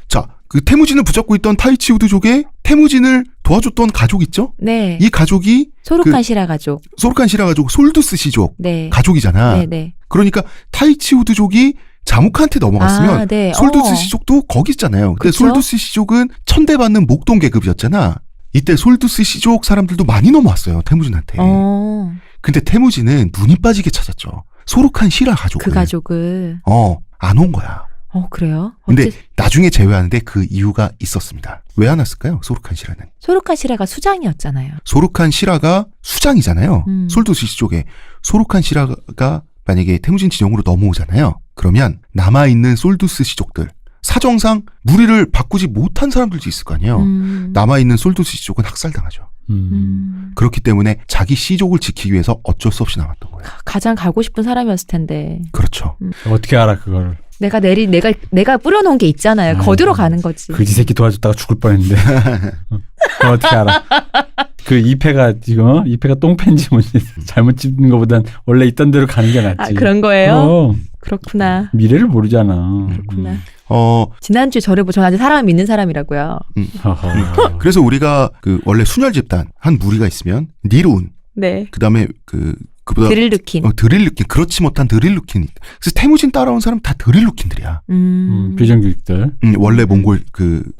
자, 그 태무진을 붙잡고 있던 타이치 우드족의 태무진을 도와줬던 가족 있죠? 네. 이 가족이 소록한 시라 가족. 소록한 시라 가족 솔두스 시족 네. 가족이잖아. 네, 네. 그러니까 타이치 우드족이 자무카한테 넘어갔으면 네. 솔두스 시족도 거기 있잖아요. 근데 그쵸? 솔두스 시족은 천대받는 목동 계급이었잖아. 이때 솔두스 시족 사람들도 많이 넘어왔어요, 태무진한테. 근데 태무진은 눈이 빠지게 찾았죠. 소록한 시라 가족을. 그 가족을. 안 온 거야. 그래요? 근데 나중에 제외하는데 그 이유가 있었습니다. 왜 안 왔을까요? 소록한 시라는. 소록한 시라가 수장이었잖아요. 소록한 시라가 수장이잖아요. 솔두스 시족에. 소록한 시라가 만약에 태무진 진영으로 넘어오잖아요. 그러면 남아있는 솔두스 시족들, 사정상 무리를 바꾸지 못한 사람들도 있을 거 아니에요. 남아있는 솔두스 시족은 학살당하죠. 그렇기 때문에 자기 시족을 지키기 위해서 어쩔 수 없이 남았던 거예요. 가장 가고 싶은 사람이었을 텐데. 그렇죠. 어떻게 알아 그거를? 내가 뿌려놓은 게 있잖아요. 거두러 가는 거지. 그지 새끼 도와줬다가 죽을 뻔했는데. 그걸 어떻게 알아? 그 이패가 똥팬지 뭔지 잘못 찝는 것보단 원래 있던 대로 가는 게 낫지. 그런 거예요? 그럼. 그렇구나. 미래를 모르잖아. 그렇구나. 지난주에 저를 전 아직 사람을 믿는 사람이라고요. 그래서 우리가 그 원래 순혈 집단 한 무리가 있으면 니룬, 네. 그다음에 그 그보다 드릴 루킨. 드릴 루킨, 그렇지 못한 드릴 루킨. 그래서 태무진 따라온 사람 다 드릴 루킨들이야. 비정규직들. 원래 몽골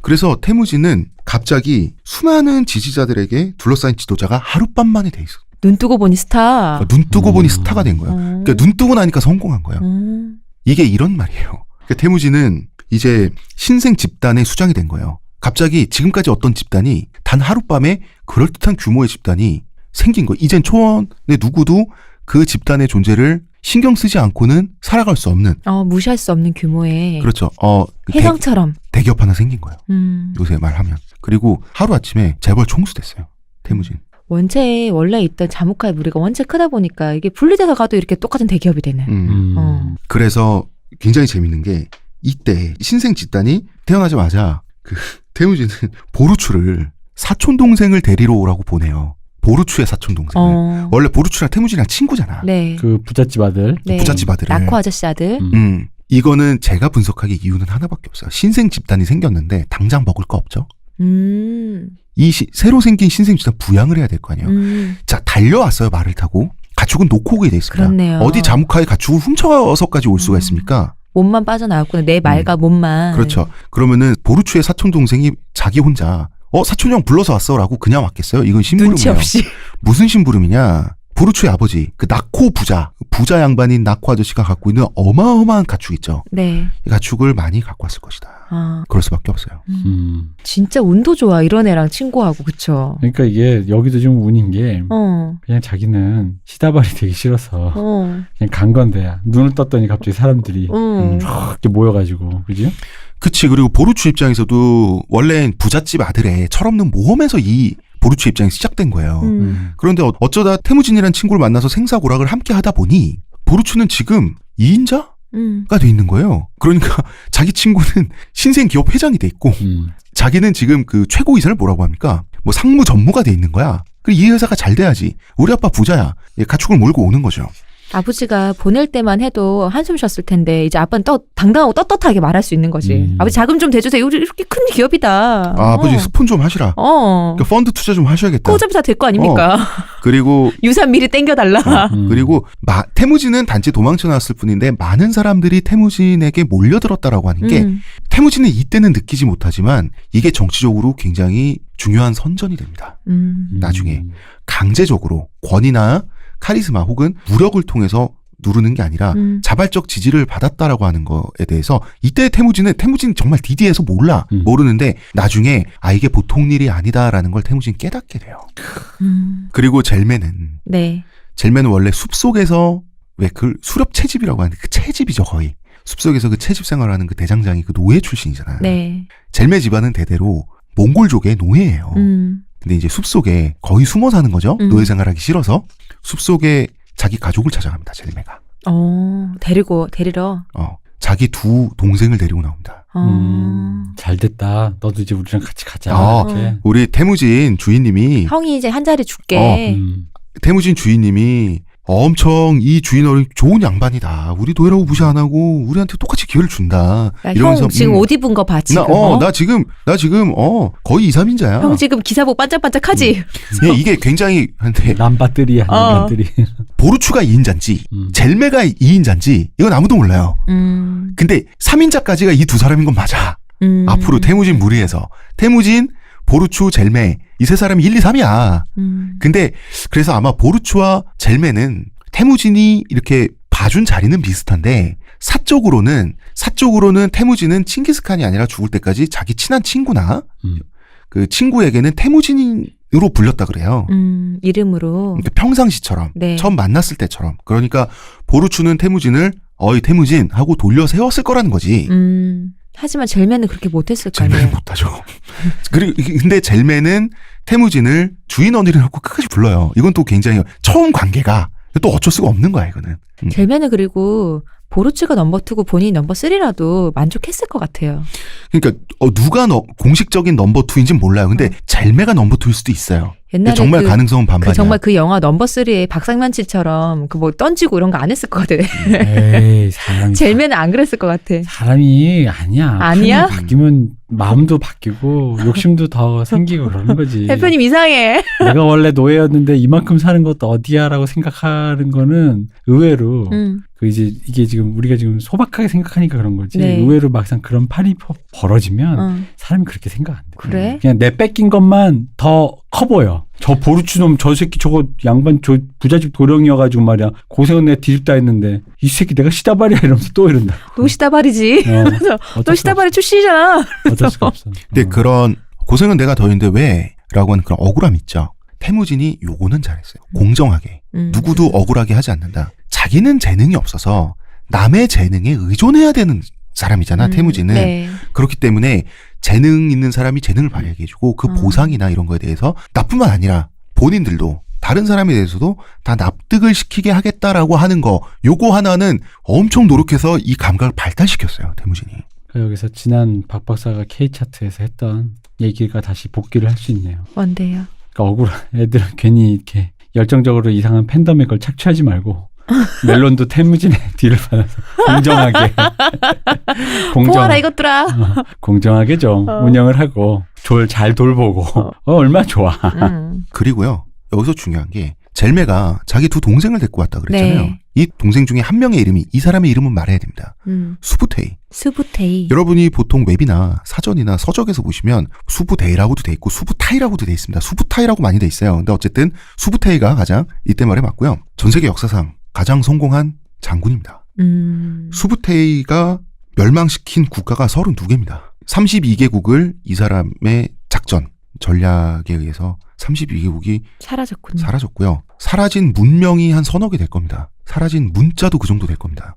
그래서 태무진은 갑자기 수많은 지지자들에게 둘러싸인 지도자가 하룻밤 만에 돼 있어. 눈 뜨고 보니 스타. 눈 뜨고 보니 스타가 된 거야. 그러니까 눈 뜨고 나니까 성공한 거야. 이게 이런 말이에요. 그러니까 태무진은 이제 신생 집단의 수장이 된 거예요. 갑자기 지금까지 어떤 집단이 단 하룻밤에 그럴듯한 규모의 집단이 생긴 거예요. 이젠 초원의 누구도 그 집단의 존재를 신경 쓰지 않고는 살아갈 수 없는. 무시할 수 없는 규모의. 그렇죠. 해성처럼. 대기업 하나 생긴 거예요. 요새 말하면. 그리고 하루아침에 재벌 총수됐어요. 태무진. 원래 있던 자무카의 무리가 원체 크다 보니까 이게 분리돼서 가도 이렇게 똑같은 대기업이 되는. 그래서 굉장히 재밌는 게 이때 신생 집단이 태어나자마자 그 태무진은 보루추를 사촌 동생을 데리러 오라고 보내요. 보루추의 사촌 동생을. 원래 보루추랑 태무진이랑 친구잖아. 네. 그 부잣집 아들. 네. 부잣집 아들을. 낙호 아저씨 아들. 이거는 제가 분석하기 이유는 하나밖에 없어요. 신생 집단이 생겼는데 당장 먹을 거 없죠. 새로 생긴 신생 집단 부양을 해야 될 거 아니에요. 자, 달려왔어요. 말을 타고. 가축은 놓고 오게 돼 있습니다. 그렇네요. 어디 자무카의 가축을 훔쳐서까지 올 수가 있습니까? 몸만 빠져나왔구나. 내 말과 몸만. 그렇죠. 그러면은 보루추의 사촌 동생이 자기 혼자 사촌 형 불러서 왔어라고 그냥 왔겠어요? 이건 심부름이에요. 눈치 없이. 무슨 심부름이냐? 보루추의 아버지, 그 낙호 부자 양반인 낙호 아저씨가 갖고 있는 어마어마한 가축 있죠. 네. 이 가축을 많이 갖고 왔을 것이다. 그럴 수밖에 없어요. 진짜 운도 좋아. 이런 애랑 친구하고 그쵸. 그러니까 이게 여기도 좀 운인 게 그냥 자기는 시다발이 되기 싫어서 그냥 간 건데야. 눈을 떴더니 갑자기 사람들이 이렇게 모여가지고 그지? 그치. 그리고 보루추 입장에서도 원래 부잣집 아들의 철없는 모험에서 이 보루추 입장이 시작된 거예요. 그런데 어쩌다 태무진이라는 친구를 만나서 생사고락을 함께 하다 보니 보루추는 지금 2인자가 돼 있는 거예요. 그러니까 자기 친구는 신생 기업 회장이 돼 있고 자기는 지금 그 최고이사를 뭐라고 합니까? 뭐 상무 전무가 돼 있는 거야. 그리고 이 회사가 잘 돼야지. 우리 아빠 부자야. 가축을 몰고 오는 거죠. 아버지가 보낼 때만 해도 한숨 쉬었을 텐데 이제 아빠는 당당하고 떳떳하게 말할 수 있는 거지. 아버지 자금 좀 대주세요. 이렇게 큰 기업이다. 아버지 스폰 좀 하시라. 그러니까 펀드 투자 좀 하셔야겠다. 어차피 다 될 거 아닙니까? 그리고 유산 미리 땡겨달라. 그리고 태무진은 단지 도망쳐 나왔을 뿐인데 많은 사람들이 태무진에게 몰려들었다라고 하는 게 태무진은 이때는 느끼지 못하지만 이게 정치적으로 굉장히 중요한 선전이 됩니다. 나중에 강제적으로 권위나 카리스마 혹은 무력을 통해서 누르는 게 아니라 자발적 지지를 받았다라고 하는 거에 대해서 이때 태무진은 정말 디디해서 모르는데 나중에 이게 보통 일이 아니다라는 걸 태무진이 깨닫게 돼요. 그리고 젤메는 원래 숲속에서 왜 그 수렵 채집이라고 하는데 그 채집이죠 거의. 숲속에서 그 채집 생활하는 그 대장장이 그 노예 출신이잖아요. 네. 젤메 집안은 대대로 몽골족의 노예예요. 근데 이제 숲속에 거의 숨어 사는 거죠. 노예 생활하기 싫어서 숲속에 자기 가족을 찾아갑니다. 젤메가. 데리러. 자기 두 동생을 데리고 나옵니다. 잘 됐다. 너도 이제 우리랑 같이 가자. 우리 태무진 주인님이 형이 이제 한 자리 줄게. 태무진 주인님이 엄청 이 주인 어른 좋은 양반이다. 우리 노예라고 무시 안 하고 우리한테 똑같이 기회를 준다. 이러면서 형 지금 옷 입은 거 봐 지금. 나 지금 거의 2, 3인자야. 형 지금 기사복 반짝반짝하지. 이게 굉장히 한데 남바들이야. 남바들이. 보루추가 2인자인지 젤메가 2인자인지 이건 아무도 몰라요. 근데 3인자까지가 이 두 사람인 건 맞아. 앞으로 태무진 무리에서 태무진, 보루추, 젤메 이 세 사람이 1, 2, 3이야. 근데 그래서 아마 보루추와 젤메는 태무진이 이렇게 봐준 자리는 비슷한데 사적으로는 태무진은 칭기스칸이 아니라 죽을 때까지 자기 친한 친구나 그 친구에게는 태무진으로 불렸다 그래요. 이름으로. 그러니까 평상시처럼 처음 만났을 때처럼. 그러니까 보루추는 태무진을 어이 태무진 하고 돌려 세웠을 거라는 거지. 하지만 젤메는 그렇게 못했을 거 아니에요. 젤메는 못하죠. 근데 젤메는 태무진을 주인 어른이라고 끝까지 불러요. 이건 또 굉장히 처음 관계가 또 어쩔 수가 없는 거야 이거는. 젤메는 그리고 보루츠가 넘버 2고 본인이 넘버 3라도 만족했을 것 같아요. 그러니까 누가 공식적인 넘버 2인지는 몰라요. 근데 젤메가 넘버 2일 수도 있어요. 옛날에 정말 가능성은 반반이야. 정말 그 영화 넘버 3에 박상만치처럼 그 뭐 던지고 이런 거 안 했을 것 같아. 에이, 사람이 젤메는 안 그랬을 것 같아. 사람이 아니야. 아니야? 바뀌면 마음도 바뀌고 욕심도 더 생기고 그러는 거지. 대표님 이상해. 내가 원래 노예였는데 이만큼 사는 것도 어디야라고 생각하는 거는 의외로 그 이제 이게 지금 우리가 지금 소박하게 생각하니까 그런 거지. 네. 의외로 막상 그런 판이 벌어지면 사람이 그렇게 생각 안 돼. 그래? 그냥 내 뺏긴 것만 더 커 보여. 저 보루치놈 저 새끼 저거 양반 저 부잣집 도령이어가지고 말이야 고생은 내가 뒤집다 했는데 이 새끼 내가 시다발이야 이러면서 또 이런다. 또 시다발이지. 그래서 또 시다발이 출신이잖아. 어쩔 수가 없어. 근데 그런 고생은 내가 더 했는데 왜? 라고 하는 그런 억울함 있죠. 태무진이 요거는 잘했어요. 공정하게. 누구도 억울하게 하지 않는다. 자기는 재능이 없어서 남의 재능에 의존해야 되는 사람이잖아, 태무진은. 네. 그렇기 때문에 재능 있는 사람이 재능을 발휘하게 해주고 그 보상이나 이런 거에 대해서 나뿐만 아니라 본인들도 다른 사람에 대해서도 다 납득을 시키게 하겠다라고 하는 거 요거 하나는 엄청 노력해서 이 감각을 발달시켰어요, 태무진이. 여기서 지난 박 박사가 K차트에서 했던 얘기가 다시 복귀를 할 수 있네요. 뭔데요? 그러니까 억울한 애들은 괜히 이렇게 열정적으로 이상한 팬덤에 걸 착취하지 말고 멜론도 태무진의 뒤를 받아서 공정하게 보아라 이것들아. 공정하게 좀 운영을 하고 잘 돌보고 얼마나 좋아. 그리고요, 여기서 중요한 게 젤메가 자기 두 동생을 데리고 왔다 그랬잖아요. 네. 이 동생 중에 한 명의 이름이 이 사람의 이름은 말해야 됩니다. 수부테이. 수부테이. 여러분이 보통 웹이나 사전이나 서적에서 보시면 수부테이라고도 돼 있고 수부타이라고도 돼 있습니다. 수부타이라고 많이 돼 있어요. 근데 어쨌든 수부테이가 가장 이때 말에 맞고요. 전 세계 역사상 가장 성공한 장군입니다. 수부테이가 멸망시킨 국가가 32개입니다. 32개국을 이 사람의 작전, 전략에 의해서 32개국이 사라졌군요. 사라졌고요. 사라진 문명이 한 서너 개 될 겁니다. 사라진 문자도 그 정도 될 겁니다.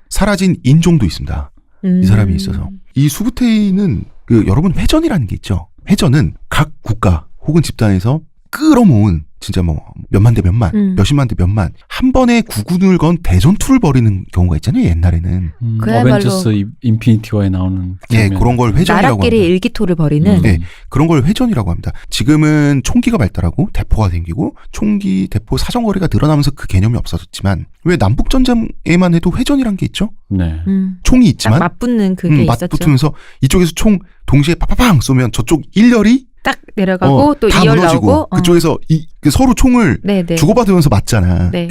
사라진 인종도 있습니다. 이 사람이 있어서. 이 수부테이는 여러분 회전이라는 게 있죠. 회전은 각 국가 혹은 집단에서 끌어모은 진짜 뭐 몇만 대 몇만, 몇십만 대 몇만 한 번에 구군을 건 대전투를 벌이는 경우가 있잖아요. 옛날에는. 그야말로 어벤져스 인피니티 워에 나오는 예, 그런 걸 회전이라고 나라끼리 합니다. 일기토를 벌이는. 네, 그런 걸 회전이라고 합니다. 지금은 총기가 발달하고 대포가 생기고 총기, 대포 사정거리가 늘어나면서 그 개념이 없어졌지만 왜 남북전쟁에만 해도 회전이란 게 있죠? 네. 총이 딱 있지만 맞붙는 그게 있었죠. 맞붙으면서 이쪽에서 총 동시에 팡팡 쏘면 저쪽 일렬이 딱 내려가고 또 다 2열 무너지고 나오고. 그쪽에서 서로 총을 네네. 주고받으면서 맞잖아. 네.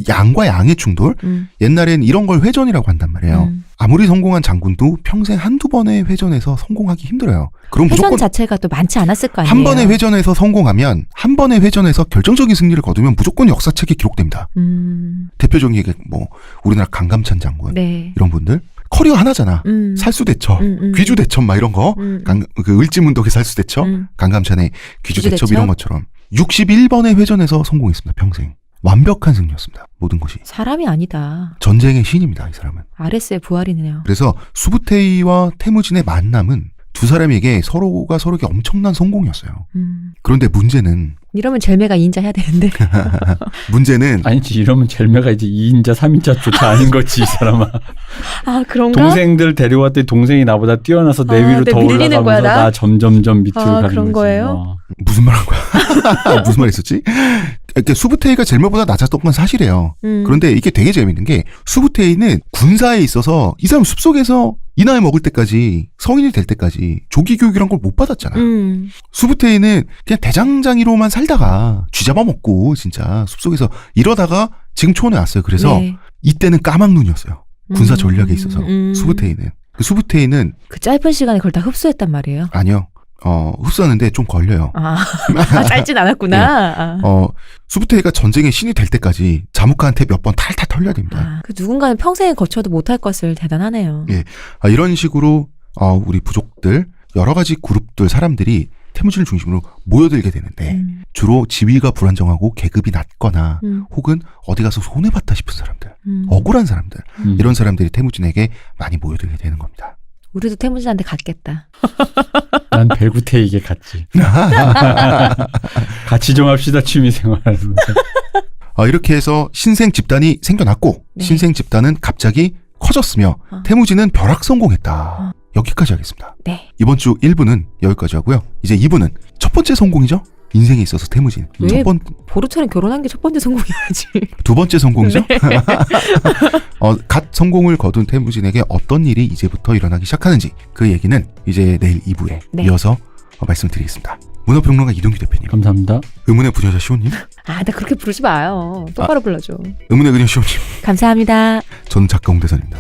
양과 양의 충돌. 옛날엔 이런 걸 회전이라고 한단 말이에요. 아무리 성공한 장군도 평생 한두 번의 회전에서 성공하기 힘들어요. 그럼 회전 무조건 자체가 또 많지 않았을 거 아니에요. 한 번의 회전에서 성공하면 한 번의 회전에서 결정적인 승리를 거두면 무조건 역사책에 기록됩니다. 대표적인 게 뭐 우리나라 강감찬 장군 네. 이런 분들 커리어 하나잖아. 살수대첩, 귀주대첩 막 이런 거. 그 을지문덕의 살수대첩, 강감찬의 귀주대첩 귀주대첩? 이런 것처럼 61번의 회전에서 성공했습니다. 평생. 완벽한 승리였습니다. 모든 것이. 사람이 아니다. 전쟁의 신입니다. 이 사람은. 아레스의 부활이네요. 그래서 수부테이와 태무진의 만남은 두 사람에게 서로가 서로에게 엄청난 성공이었어요. 그런데 문제는 이러면 젤메가 인자해야 되는데. 문제는 아니지 이러면 젤메가 이제 2인자 3인자조차 아닌 거지 이 사람아. 아 그런가? 동생들 데려왔더니 동생이 나보다 뛰어나서 내 위로 내 더 밀리는 올라가면서 거야, 나? 나 점점점 밑으로 가는 그런 거지. 거예요? 무슨 말 한 거야? 무슨 말 했었지? 이렇게 수부테이가 젤메보다 낮았던 건 사실이에요. 그런데 이게 되게 재밌는 게 수부테이는 군사에 있어서 이 사람 숲속에서 이 나이 먹을 때까지 성인이 될 때까지 조기 교육이란 걸 못 받았잖아. 수부테이는 그냥 대장장이로만 살다가 쥐잡아 먹고 진짜 숲속에서 이러다가 지금 초원에 왔어요. 그래서 네. 이때는 까막눈이었어요. 군사 전략에 있어서 수부테이는. 그 수부테이는 그 짧은 시간에 그걸 다 흡수했단 말이에요. 아니요. 흡수하는데 좀 걸려요. 짧진 않았구나. 수부테이가 전쟁의 신이 될 때까지 자무카한테 몇 번 탈탈 털려야 됩니다. 그 누군가는 평생에 거쳐도 못할 것을 대단하네요. 예. 이런 식으로 우리 부족들 여러 가지 그룹들 사람들이 태무진을 중심으로 모여들게 되는데 주로 지위가 불안정하고 계급이 낮거나 혹은 어디 가서 손해봤다 싶은 사람들, 억울한 사람들 이런 사람들이 태무진에게 많이 모여들게 되는 겁니다. 우리도 태무진한테 갔겠다. 난 배구태에게 갔지. 같이 좀 합시다 취미생활. 이렇게 해서 신생 집단이 생겨났고 네. 신생 집단은 갑자기 커졌으며 태무진은 벼락 성공했다. 여기까지 하겠습니다. 네. 이번 주 1부는 여기까지 하고요. 이제 2부는 첫 번째 성공이죠. 인생에 있어서 태무진. 왜? 보루차는 결혼한 게 첫 번째 성공이야지. 두 번째 성공이죠. 갓 성공을 거둔 태무진에게 어떤 일이 이제부터 일어나기 시작하는지 그 얘기는 이제 내일 2부에 네. 이어서 말씀드리겠습니다. 문화평론가 이동규 대표님. 감사합니다. 의문의 부녀자 시호님. 나 그렇게 부르지 마요. 똑바로 불러줘. 의문의 그녀 시호님. 감사합니다. 저는 작가 홍대선입니다.